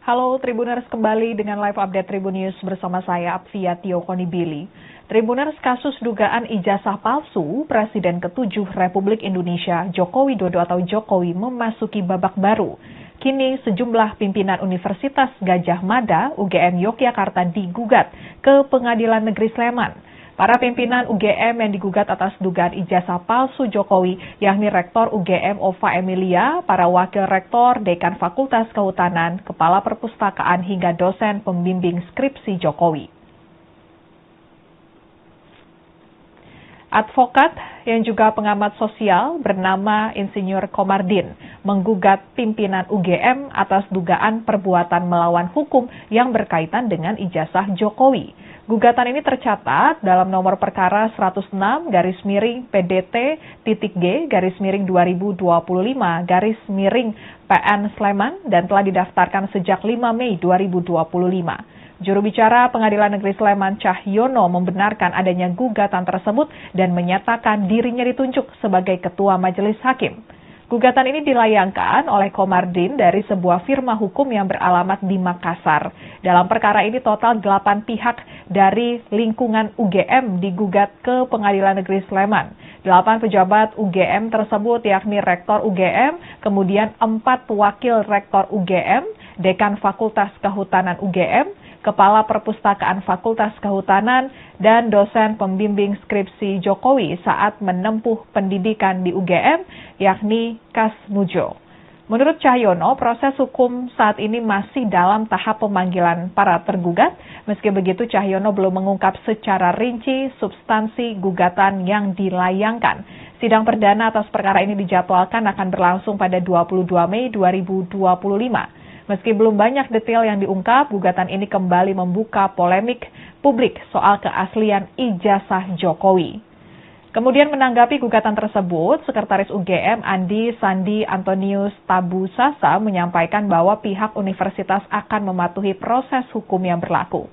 Halo Tribuners, kembali dengan live update Tribun News bersama saya Apvia Tiokonibili. Tribuners, kasus dugaan ijazah palsu Presiden ke-7 Republik Indonesia Joko Widodo atau Jokowi memasuki babak baru. Kini sejumlah pimpinan Universitas Gadjah Mada UGM Yogyakarta digugat ke Pengadilan Negeri Sleman. Para pimpinan UGM yang digugat atas dugaan ijazah palsu Jokowi, yakni Rektor UGM Ova Emilia, para wakil rektor, dekan Fakultas Kehutanan, kepala perpustakaan, hingga dosen pembimbing skripsi Jokowi. Advokat yang juga pengamat sosial bernama Insinyur Komardin menggugat pimpinan UGM atas dugaan perbuatan melawan hukum yang berkaitan dengan ijazah Jokowi. Gugatan ini tercatat dalam nomor perkara 106-G/2025-PN Sleman dan telah didaftarkan sejak 5 Mei 2025. Juru bicara Pengadilan Negeri Sleman Cahyono membenarkan adanya gugatan tersebut dan menyatakan dirinya ditunjuk sebagai Ketua Majelis Hakim. Gugatan ini dilayangkan oleh Komardin dari sebuah firma hukum yang beralamat di Makassar. Dalam perkara ini total 8 pihak dari lingkungan UGM digugat ke Pengadilan Negeri Sleman. 8 pejabat UGM tersebut yakni Rektor UGM, kemudian 4 wakil Rektor UGM, Dekan Fakultas Kehutanan UGM, Kepala Perpustakaan Fakultas Kehutanan, dan dosen pembimbing skripsi Jokowi saat menempuh pendidikan di UGM, yakni Kas Nujo. Menurut Cahyono, proses hukum saat ini masih dalam tahap pemanggilan para tergugat. Meski begitu, Cahyono belum mengungkap secara rinci substansi gugatan yang dilayangkan. Sidang perdana atas perkara ini dijadwalkan akan berlangsung pada 22 Mei 2025. Meski belum banyak detail yang diungkap, gugatan ini kembali membuka polemik publik soal keaslian ijazah Jokowi. Kemudian menanggapi gugatan tersebut, Sekretaris UGM Andi Sandi Antonius Tabusasa menyampaikan bahwa pihak universitas akan mematuhi proses hukum yang berlaku.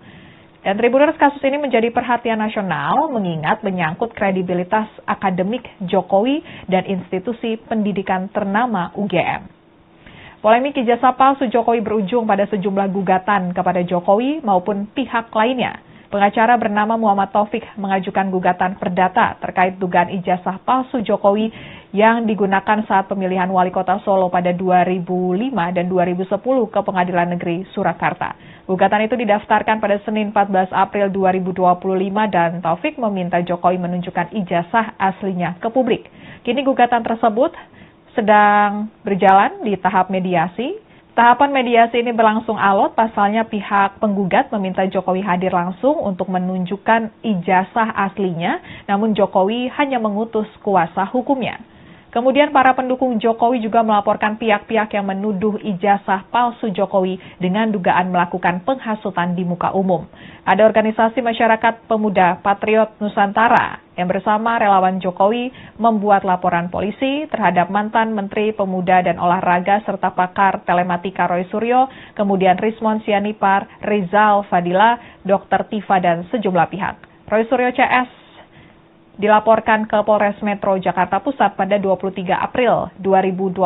Dan Tribuners, kasus ini menjadi perhatian nasional mengingat menyangkut kredibilitas akademik Jokowi dan institusi pendidikan ternama UGM. Polemik ijazah palsu Jokowi berujung pada sejumlah gugatan kepada Jokowi maupun pihak lainnya. Pengacara bernama Muhammad Taufik mengajukan gugatan perdata terkait dugaan ijazah palsu Jokowi yang digunakan saat pemilihan wali kota Solo pada 2005 dan 2010 ke Pengadilan Negeri Surakarta. Gugatan itu didaftarkan pada Senin 14 April 2025 dan Taufik meminta Jokowi menunjukkan ijazah aslinya ke publik. Kini gugatan tersebut sedang berjalan di tahap mediasi. Tahapan mediasi ini berlangsung alot, pasalnya pihak penggugat meminta Jokowi hadir langsung untuk menunjukkan ijazah aslinya, namun Jokowi hanya mengutus kuasa hukumnya. Kemudian para pendukung Jokowi juga melaporkan pihak-pihak yang menuduh ijazah palsu Jokowi dengan dugaan melakukan penghasutan di muka umum. Ada organisasi masyarakat pemuda Patriot Nusantara yang bersama relawan Jokowi membuat laporan polisi terhadap mantan Menteri Pemuda dan Olahraga serta pakar telematika Roy Suryo, kemudian Rismon Sianipar, Rizal Fadila, Dr. Tifa, dan sejumlah pihak. Roy Suryo CS dilaporkan ke Polres Metro Jakarta Pusat pada 23 April 2025.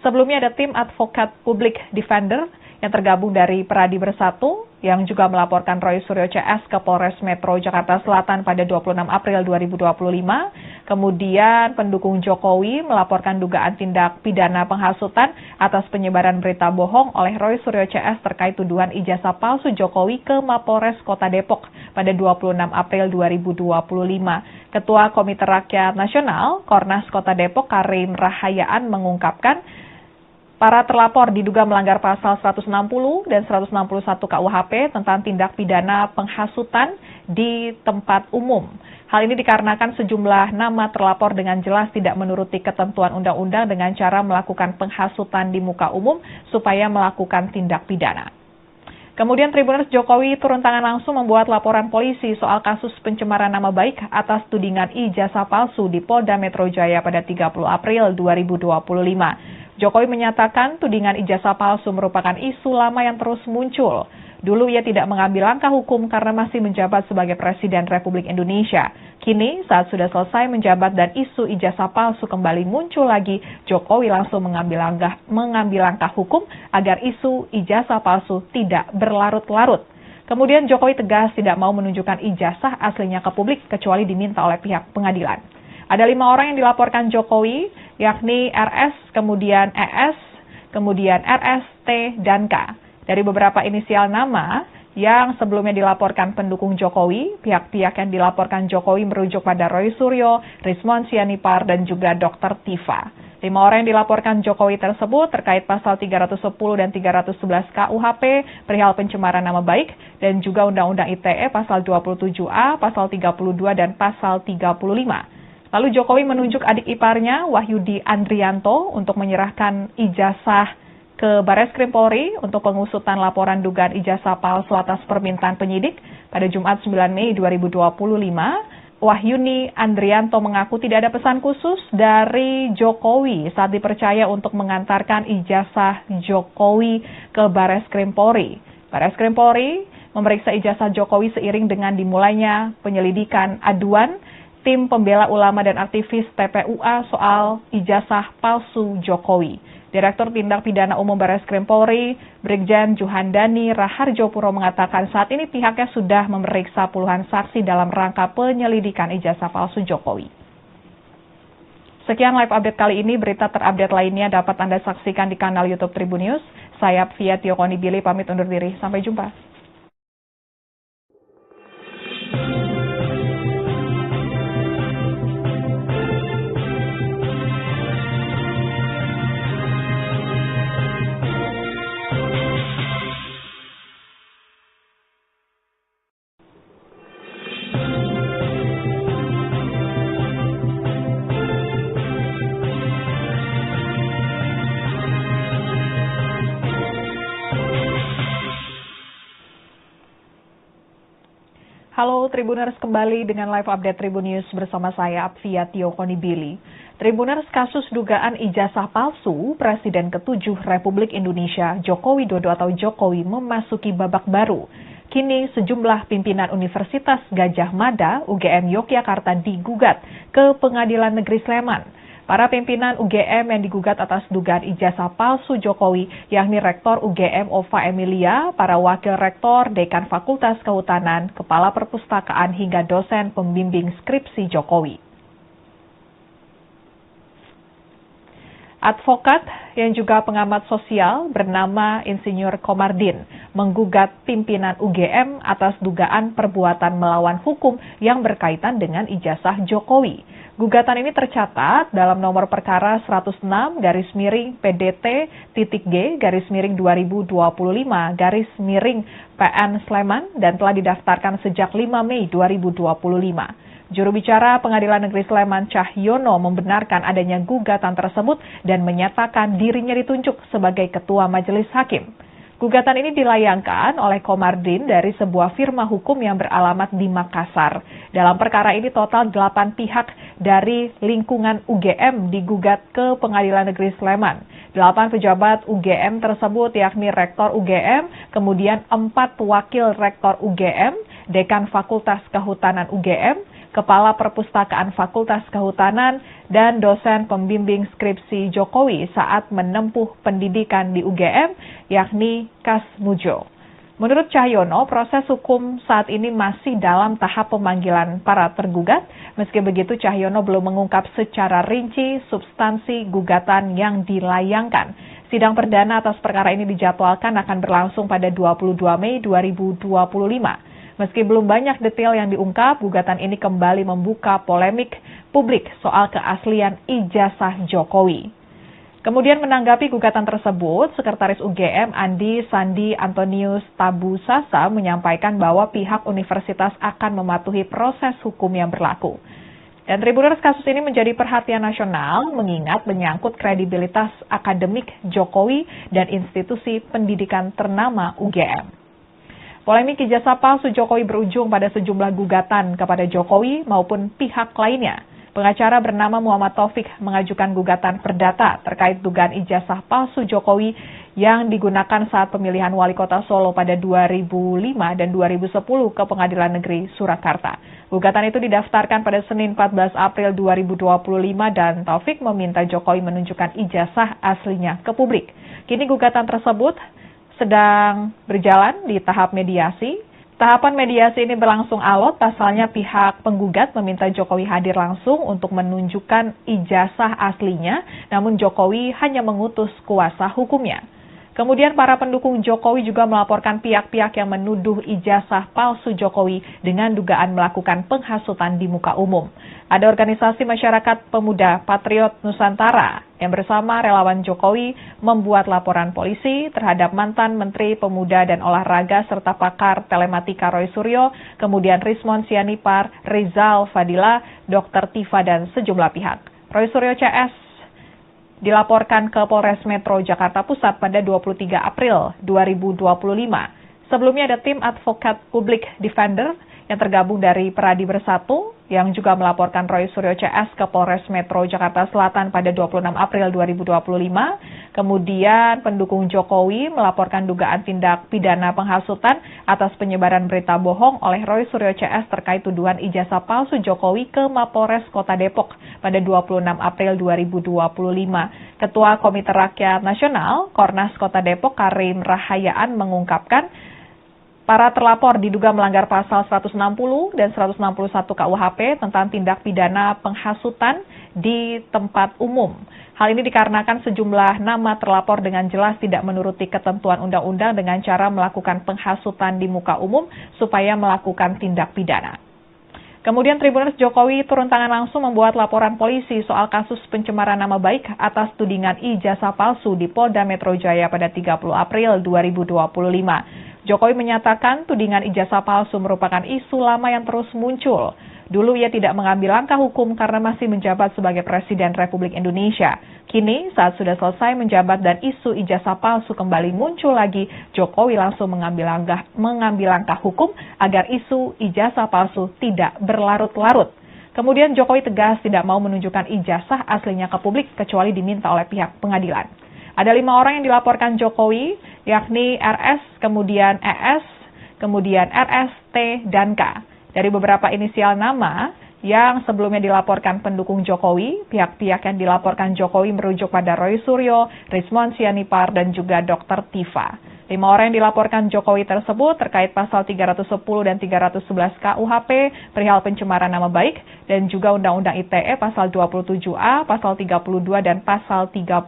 Sebelumnya ada tim advokat publik Defender yang tergabung dari Peradi Bersatu yang juga melaporkan Roy Suryo CS ke Polres Metro Jakarta Selatan pada 26 April 2025. Kemudian pendukung Jokowi melaporkan dugaan tindak pidana penghasutan atas penyebaran berita bohong oleh Roy Suryo CS terkait tuduhan ijazah palsu Jokowi ke Mapolres Kota Depok pada 26 April 2025. Ketua Komite Rakyat Nasional Kornas Kota Depok Karim Rahayaan mengungkapkan para terlapor diduga melanggar pasal 160 dan 161 KUHP tentang tindak pidana penghasutan di tempat umum. Hal ini dikarenakan sejumlah nama terlapor dengan jelas tidak menuruti ketentuan undang-undang dengan cara melakukan penghasutan di muka umum supaya melakukan tindak pidana. Kemudian Tribuners, Jokowi turun tangan langsung membuat laporan polisi soal kasus pencemaran nama baik atas tudingan ijazah palsu di Polda Metro Jaya pada 30 April 2025. Jokowi menyatakan tudingan ijazah palsu merupakan isu lama yang terus muncul. Dulu ia tidak mengambil langkah hukum karena masih menjabat sebagai Presiden Republik Indonesia. Kini saat sudah selesai menjabat dan isu ijazah palsu kembali muncul lagi, Jokowi langsung mengambil langkah hukum agar isu ijazah palsu tidak berlarut-larut. Kemudian Jokowi tegas tidak mau menunjukkan ijazah aslinya ke publik kecuali diminta oleh pihak pengadilan. Ada 5 orang yang dilaporkan Jokowi, yakni RS, kemudian ES, kemudian RS, T, dan K. Dari beberapa inisial nama yang sebelumnya dilaporkan pendukung Jokowi, pihak-pihak yang dilaporkan Jokowi merujuk pada Roy Suryo, Rismon Sianipar, dan juga Dr. Tifa. 5 orang yang dilaporkan Jokowi tersebut terkait pasal 310 dan 311 KUHP, perihal pencemaran nama baik, dan juga Undang-Undang ITE pasal 27A, pasal 32, dan pasal 35. Lalu Jokowi menunjuk adik iparnya, Wahyudi Andrianto, untuk menyerahkan ijazah ke Bareskrim Polri untuk pengusutan laporan dugaan ijazah palsu atas permintaan penyidik pada Jumat 9 Mei 2025. Wahyuni Andrianto mengaku tidak ada pesan khusus dari Jokowi saat dipercaya untuk mengantarkan ijazah Jokowi ke Bareskrim Polri. Bareskrim Polri memeriksa ijazah Jokowi seiring dengan dimulainya penyelidikan aduan tim pembela ulama dan aktivis TPUA soal ijazah palsu Jokowi. Direktur Tindak Pidana Umum Bareskrim Polri, Brigjen Juhandani Raharjopuro mengatakan saat ini pihaknya sudah memeriksa puluhan saksi dalam rangka penyelidikan ijazah palsu Jokowi. Sekian live update kali ini, berita terupdate lainnya dapat Anda saksikan di kanal YouTube Tribun News. Saya Pia Tiokoni Billy pamit undur diri. Sampai jumpa. Halo Tribuners, kembali dengan live update Tribun News bersama saya Apvia Tio Konibili. Tribuners, kasus dugaan ijazah palsu Presiden ke-7 Republik Indonesia Joko Widodo atau Jokowi memasuki babak baru. Kini sejumlah pimpinan Universitas Gadjah Mada UGM Yogyakarta digugat ke Pengadilan Negeri Sleman. Para pimpinan UGM yang digugat atas dugaan ijazah palsu Jokowi, yakni Rektor UGM Ova Emilia, para wakil rektor, dekan Fakultas Kehutanan, kepala perpustakaan hingga dosen pembimbing skripsi Jokowi. Advokat yang juga pengamat sosial bernama Insinyur Komardin menggugat pimpinan UGM atas dugaan perbuatan melawan hukum yang berkaitan dengan ijazah Jokowi. Gugatan ini tercatat dalam nomor perkara 106-PDT-G-2025-PN Sleman dan telah didaftarkan sejak 5 Mei 2025. Juru bicara Pengadilan Negeri Sleman Cahyono membenarkan adanya gugatan tersebut dan menyatakan dirinya ditunjuk sebagai Ketua Majelis Hakim. Gugatan ini dilayangkan oleh Komardin dari sebuah firma hukum yang beralamat di Makassar. Dalam perkara ini total 8 pihak dari lingkungan UGM digugat ke Pengadilan Negeri Sleman. 8 pejabat UGM tersebut yakni Rektor UGM, kemudian 4 wakil Rektor UGM, Dekan Fakultas Kehutanan UGM, Kepala Perpustakaan Fakultas Kehutanan, dan dosen pembimbing skripsi Jokowi saat menempuh pendidikan di UGM, yakni Kasmujo. Menurut Cahyono, proses hukum saat ini masih dalam tahap pemanggilan para tergugat. Meski begitu, Cahyono belum mengungkap secara rinci substansi gugatan yang dilayangkan. Sidang perdana atas perkara ini dijadwalkan akan berlangsung pada 22 Mei 2025. Meski belum banyak detail yang diungkap, gugatan ini kembali membuka polemik publik soal keaslian ijazah Jokowi. Kemudian menanggapi gugatan tersebut, Sekretaris UGM Andi Sandi Antonius Tabusasa menyampaikan bahwa pihak universitas akan mematuhi proses hukum yang berlaku. Dan Tribuners, kasus ini menjadi perhatian nasional mengingat menyangkut kredibilitas akademik Jokowi dan institusi pendidikan ternama UGM. Polemik ijazah palsu Jokowi berujung pada sejumlah gugatan kepada Jokowi maupun pihak lainnya. Pengacara bernama Muhammad Taufik mengajukan gugatan perdata terkait dugaan ijazah palsu Jokowi yang digunakan saat pemilihan wali kota Solo pada 2005 dan 2010 ke Pengadilan Negeri Surakarta. Gugatan itu didaftarkan pada Senin 14 April 2025 dan Taufik meminta Jokowi menunjukkan ijazah aslinya ke publik. Kini gugatan tersebut sedang berjalan di tahap mediasi. Tahapan mediasi ini berlangsung alot, pasalnya pihak penggugat meminta Jokowi hadir langsung untuk menunjukkan ijazah aslinya, namun Jokowi hanya mengutus kuasa hukumnya. Kemudian para pendukung Jokowi juga melaporkan pihak-pihak yang menuduh ijazah palsu Jokowi dengan dugaan melakukan penghasutan di muka umum. Ada organisasi masyarakat pemuda Patriot Nusantara yang bersama relawan Jokowi membuat laporan polisi terhadap mantan Menteri Pemuda dan Olahraga serta pakar telematika Roy Suryo, kemudian Rismon Sianipar, Rizal Fadila, Dr. Tifa, dan sejumlah pihak. Roy Suryo CS dilaporkan ke Polres Metro Jakarta Pusat pada 23 April 2025. Sebelumnya ada tim advokat publik Defender yang tergabung dari Peradi Bersatu yang juga melaporkan Roy Suryo CS ke Polres Metro Jakarta Selatan pada 26 April 2025. Kemudian pendukung Jokowi melaporkan dugaan tindak pidana penghasutan atas penyebaran berita bohong oleh Roy Suryo CS terkait tuduhan ijazah palsu Jokowi ke Mapolres Kota Depok pada 26 April 2025. Ketua Komite Rakyat Nasional Kornas Kota Depok Karim Rahayaan mengungkapkan para terlapor diduga melanggar pasal 160 dan 161 KUHP tentang tindak pidana penghasutan di tempat umum. Hal ini dikarenakan sejumlah nama terlapor dengan jelas tidak menuruti ketentuan undang-undang dengan cara melakukan penghasutan di muka umum supaya melakukan tindak pidana. Kemudian Tribuners, Jokowi turun tangan langsung membuat laporan polisi soal kasus pencemaran nama baik atas tudingan ijazah palsu di Polda Metro Jaya pada 30 April 2025. Jokowi menyatakan tudingan ijazah palsu merupakan isu lama yang terus muncul. Dulu ia tidak mengambil langkah hukum karena masih menjabat sebagai Presiden Republik Indonesia. Kini, saat sudah selesai menjabat dan isu ijazah palsu kembali muncul lagi, Jokowi langsung mengambil langkah hukum agar isu ijazah palsu tidak berlarut-larut. Kemudian Jokowi tegas tidak mau menunjukkan ijazah aslinya ke publik kecuali diminta oleh pihak pengadilan. Ada 5 orang yang dilaporkan Jokowi, yakni RS, kemudian ES, kemudian RS, T, dan K. Dari beberapa inisial nama yang sebelumnya dilaporkan pendukung Jokowi, pihak-pihak yang dilaporkan Jokowi merujuk pada Roy Suryo, Rizmon Sianipar, dan juga Dr. Tifa. 5 orang yang dilaporkan Jokowi tersebut terkait pasal 310 dan 311 KUHP perihal pencemaran nama baik dan juga Undang-Undang ITE pasal 27A, pasal 32, dan pasal 35.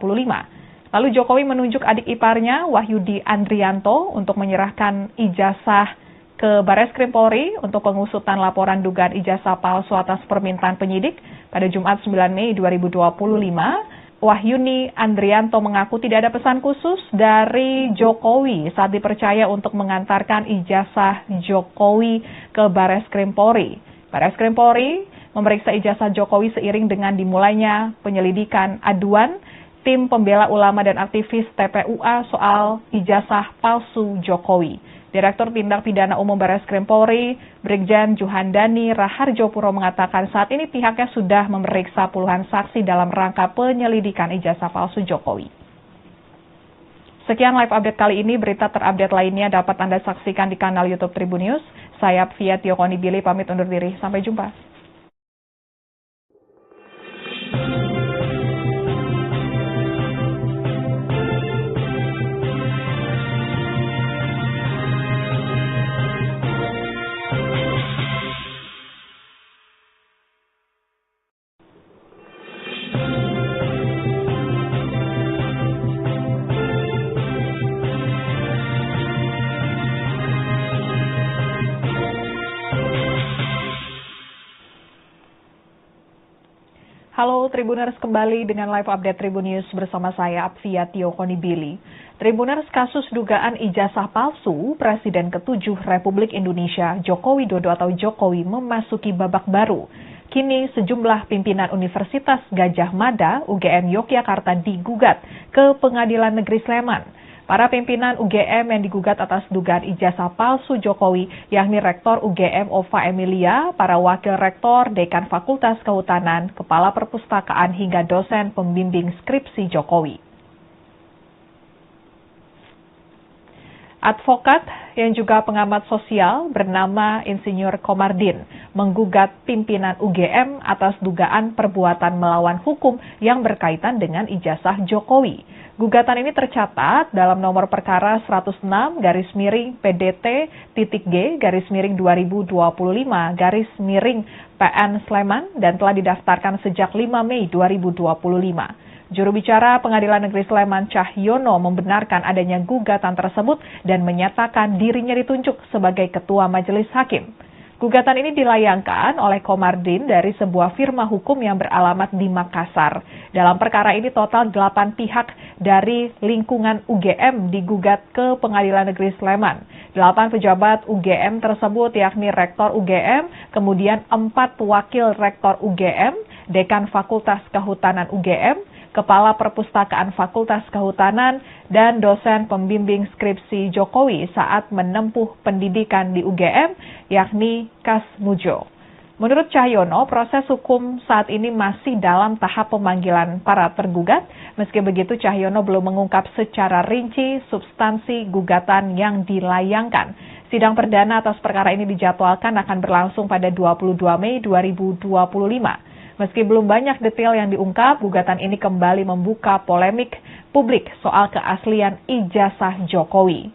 Lalu Jokowi menunjuk adik iparnya, Wahyudi Andrianto, untuk menyerahkan ijazah ke Bareskrim Polri untuk pengusutan laporan dugaan ijazah palsu atas permintaan penyidik pada Jumat 9 Mei 2025. Wahyudi Andrianto mengaku tidak ada pesan khusus dari Jokowi saat dipercaya untuk mengantarkan ijazah Jokowi ke Bareskrim Polri. Bareskrim Polri memeriksa ijazah Jokowi seiring dengan dimulainya penyelidikan aduan tim pembela ulama dan aktivis TPUA soal ijazah palsu Jokowi. Direktur Tindak Pidana Umum Bareskrim Polri, Brigjen Juhandani Raharjopuro mengatakan saat ini pihaknya sudah memeriksa puluhan saksi dalam rangka penyelidikan ijazah palsu Jokowi. Sekian live update kali ini, berita terupdate lainnya dapat Anda saksikan di kanal YouTube Tribun News. Saya Apvia Tiokonibili pamit undur diri, sampai jumpa. Halo Tribuners, kembali dengan live update Tribun News bersama saya Apvia Tiokonibili. Tribuners, kasus dugaan ijazah palsu Presiden ke-7 Republik Indonesia Joko Widodo atau Jokowi memasuki babak baru. Kini sejumlah pimpinan Universitas Gadjah Mada UGM Yogyakarta digugat ke Pengadilan Negeri Sleman. Para pimpinan UGM yang digugat atas dugaan ijazah palsu Jokowi, yakni Rektor UGM Ova Emilia, para wakil rektor, dekan Fakultas Kehutanan, kepala perpustakaan, hingga dosen pembimbing skripsi Jokowi. Advokat yang juga pengamat sosial bernama Insinyur Komardin menggugat pimpinan UGM atas dugaan perbuatan melawan hukum yang berkaitan dengan ijazah Jokowi. Gugatan ini tercatat dalam nomor perkara 106/G/2025/PN Sleman dan telah didaftarkan sejak 5 Mei 2025. Juru bicara Pengadilan Negeri Sleman Cahyono membenarkan adanya gugatan tersebut dan menyatakan dirinya ditunjuk sebagai Ketua Majelis Hakim. Gugatan ini dilayangkan oleh Komardin dari sebuah firma hukum yang beralamat di Makassar. Dalam perkara ini total 8 pihak dari lingkungan UGM digugat ke Pengadilan Negeri Sleman. 8 pejabat UGM tersebut yakni Rektor UGM, kemudian 4 wakil Rektor UGM, Dekan Fakultas Kehutanan UGM, Kepala Perpustakaan Fakultas Kehutanan, dan dosen pembimbing skripsi Jokowi saat menempuh pendidikan di UGM, yakni Kasmujo. Menurut Cahyono, proses hukum saat ini masih dalam tahap pemanggilan para tergugat. Meski begitu, Cahyono belum mengungkap secara rinci substansi gugatan yang dilayangkan. Sidang perdana atas perkara ini dijadwalkan akan berlangsung pada 22 Mei 2025. Meski belum banyak detail yang diungkap, gugatan ini kembali membuka polemik publik soal keaslian ijazah Jokowi.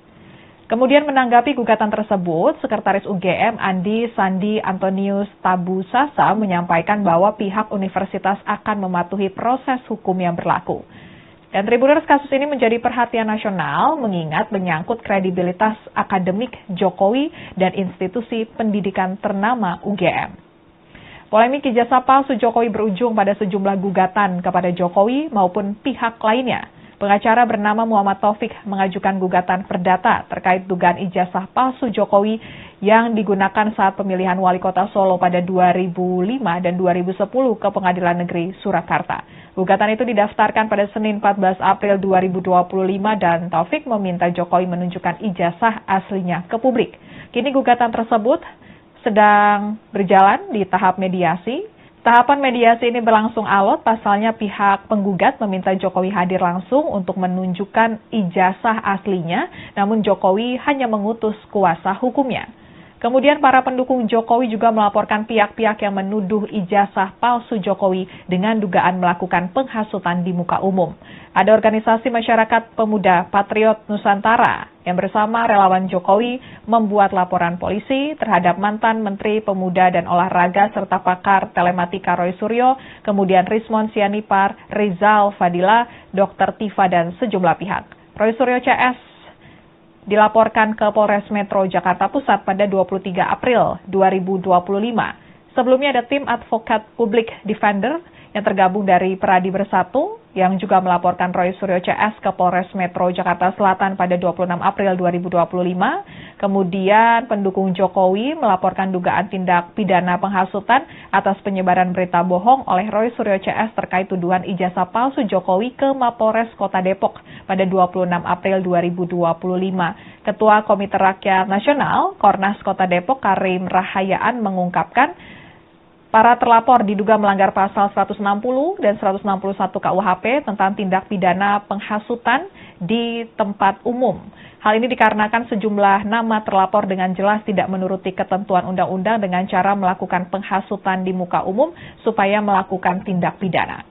Kemudian menanggapi gugatan tersebut, Sekretaris UGM Andi Sandi Antonius Tabusasa menyampaikan bahwa pihak universitas akan mematuhi proses hukum yang berlaku. Dan Tribuners, kasus ini menjadi perhatian nasional mengingat menyangkut kredibilitas akademik Jokowi dan institusi pendidikan ternama UGM. Polemik ijazah palsu Jokowi berujung pada sejumlah gugatan kepada Jokowi maupun pihak lainnya. Pengacara bernama Muhammad Taufik mengajukan gugatan perdata terkait dugaan ijazah palsu Jokowi yang digunakan saat pemilihan wali kota Solo pada 2005 dan 2010 ke Pengadilan Negeri Surakarta. Gugatan itu didaftarkan pada Senin 14 April 2025 dan Taufik meminta Jokowi menunjukkan ijazah aslinya ke publik. Kini gugatan tersebut sedang berjalan di tahap mediasi. Tahapan mediasi ini berlangsung alot, pasalnya pihak penggugat meminta Jokowi hadir langsung untuk menunjukkan ijazah aslinya, namun Jokowi hanya mengutus kuasa hukumnya. Kemudian para pendukung Jokowi juga melaporkan pihak-pihak yang menuduh ijazah palsu Jokowi dengan dugaan melakukan penghasutan di muka umum. Ada organisasi masyarakat pemuda Patriot Nusantara yang bersama relawan Jokowi membuat laporan polisi terhadap mantan Menteri Pemuda dan Olahraga serta pakar telematika Roy Suryo, kemudian Rismon Sianipar, Rizal Fadila, Dr. Tifa dan sejumlah pihak. Roy Suryo CS dilaporkan ke Polres Metro Jakarta Pusat pada 23 April 2025. Sebelumnya ada tim advokat publik Defender yang tergabung dari Peradi Bersatu yang juga melaporkan Roy Suryo CS ke Polres Metro Jakarta Selatan pada 26 April 2025. Kemudian pendukung Jokowi melaporkan dugaan tindak pidana penghasutan atas penyebaran berita bohong oleh Roy Suryo CS terkait tuduhan ijazah palsu Jokowi ke Mapolres Kota Depok pada 26 April 2025. Ketua Komite Rakyat Nasional Kornas Kota Depok Karim Rahayaan mengungkapkan para terlapor diduga melanggar pasal 160 dan 161 KUHP tentang tindak pidana penghasutan di tempat umum. Hal ini dikarenakan sejumlah nama terlapor dengan jelas tidak menuruti ketentuan undang-undang dengan cara melakukan penghasutan di muka umum supaya melakukan tindak pidana.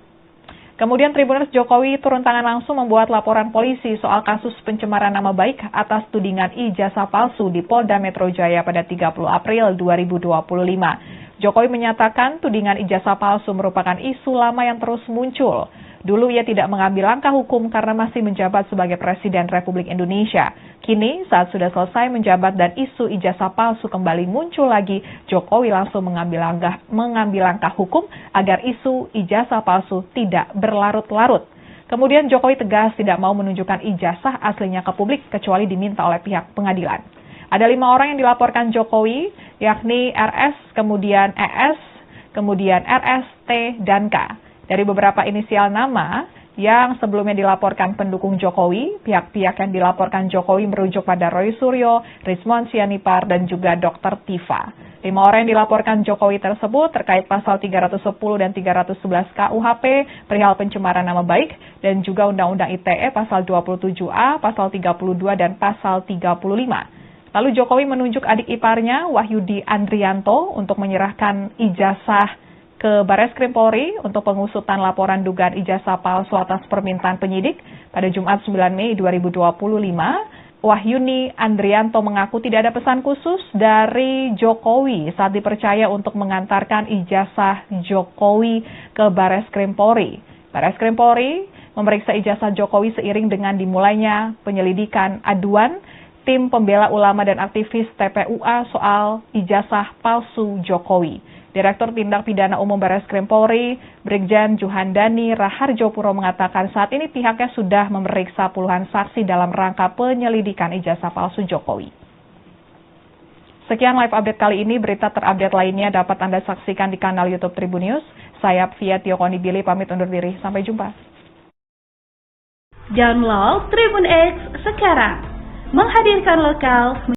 Kemudian Tribuners Jokowi turun tangan langsung membuat laporan polisi soal kasus pencemaran nama baik atas tudingan ijazah palsu di Polda Metro Jaya pada 30 April 2025. Jokowi menyatakan tudingan ijazah palsu merupakan isu lama yang terus muncul. Dulu ia tidak mengambil langkah hukum karena masih menjabat sebagai Presiden Republik Indonesia. Kini saat sudah selesai menjabat dan isu ijazah palsu kembali muncul lagi, Jokowi langsung mengambil langkah hukum agar isu ijazah palsu tidak berlarut-larut. Kemudian Jokowi tegas tidak mau menunjukkan ijazah aslinya ke publik kecuali diminta oleh pihak pengadilan. Ada 5 orang yang dilaporkan Jokowi, yakni RS, kemudian ES, kemudian RS, T, dan K. Dari beberapa inisial nama yang sebelumnya dilaporkan pendukung Jokowi, pihak-pihak yang dilaporkan Jokowi merujuk pada Roy Suryo, Rismon Sianipar, dan juga Dr. Tifa. 5 orang yang dilaporkan Jokowi tersebut terkait pasal 310 dan 311 KUHP, perihal pencemaran nama baik, dan juga Undang-Undang ITE pasal 27A, pasal 32, dan pasal 35. Lalu Jokowi menunjuk adik iparnya, Wahyudi Andrianto, untuk menyerahkan ijazah ke Bareskrim Polri untuk pengusutan laporan dugaan ijazah palsu atas permintaan penyidik pada Jumat 9 Mei 2025. Wahyuni Andrianto mengaku tidak ada pesan khusus dari Jokowi saat dipercaya untuk mengantarkan ijazah Jokowi ke Bareskrim Polri. Bareskrim Polri memeriksa ijazah Jokowi seiring dengan dimulainya penyelidikan aduan tim pembela ulama dan aktivis TPUA soal ijazah palsu Jokowi. Direktur Tindak Pidana Umum Bareskrim Polri, Brigjen Juhandani Raharjopuro mengatakan saat ini pihaknya sudah memeriksa puluhan saksi dalam rangka penyelidikan ijazah palsu Jokowi. Sekian live update kali ini, berita terupdate lainnya dapat Anda saksikan di kanal YouTube Tribun News. Saya Fia Tiokoni Billy pamit undur diri, sampai jumpa. Download Tribun X sekarang. Menghadirkan lokal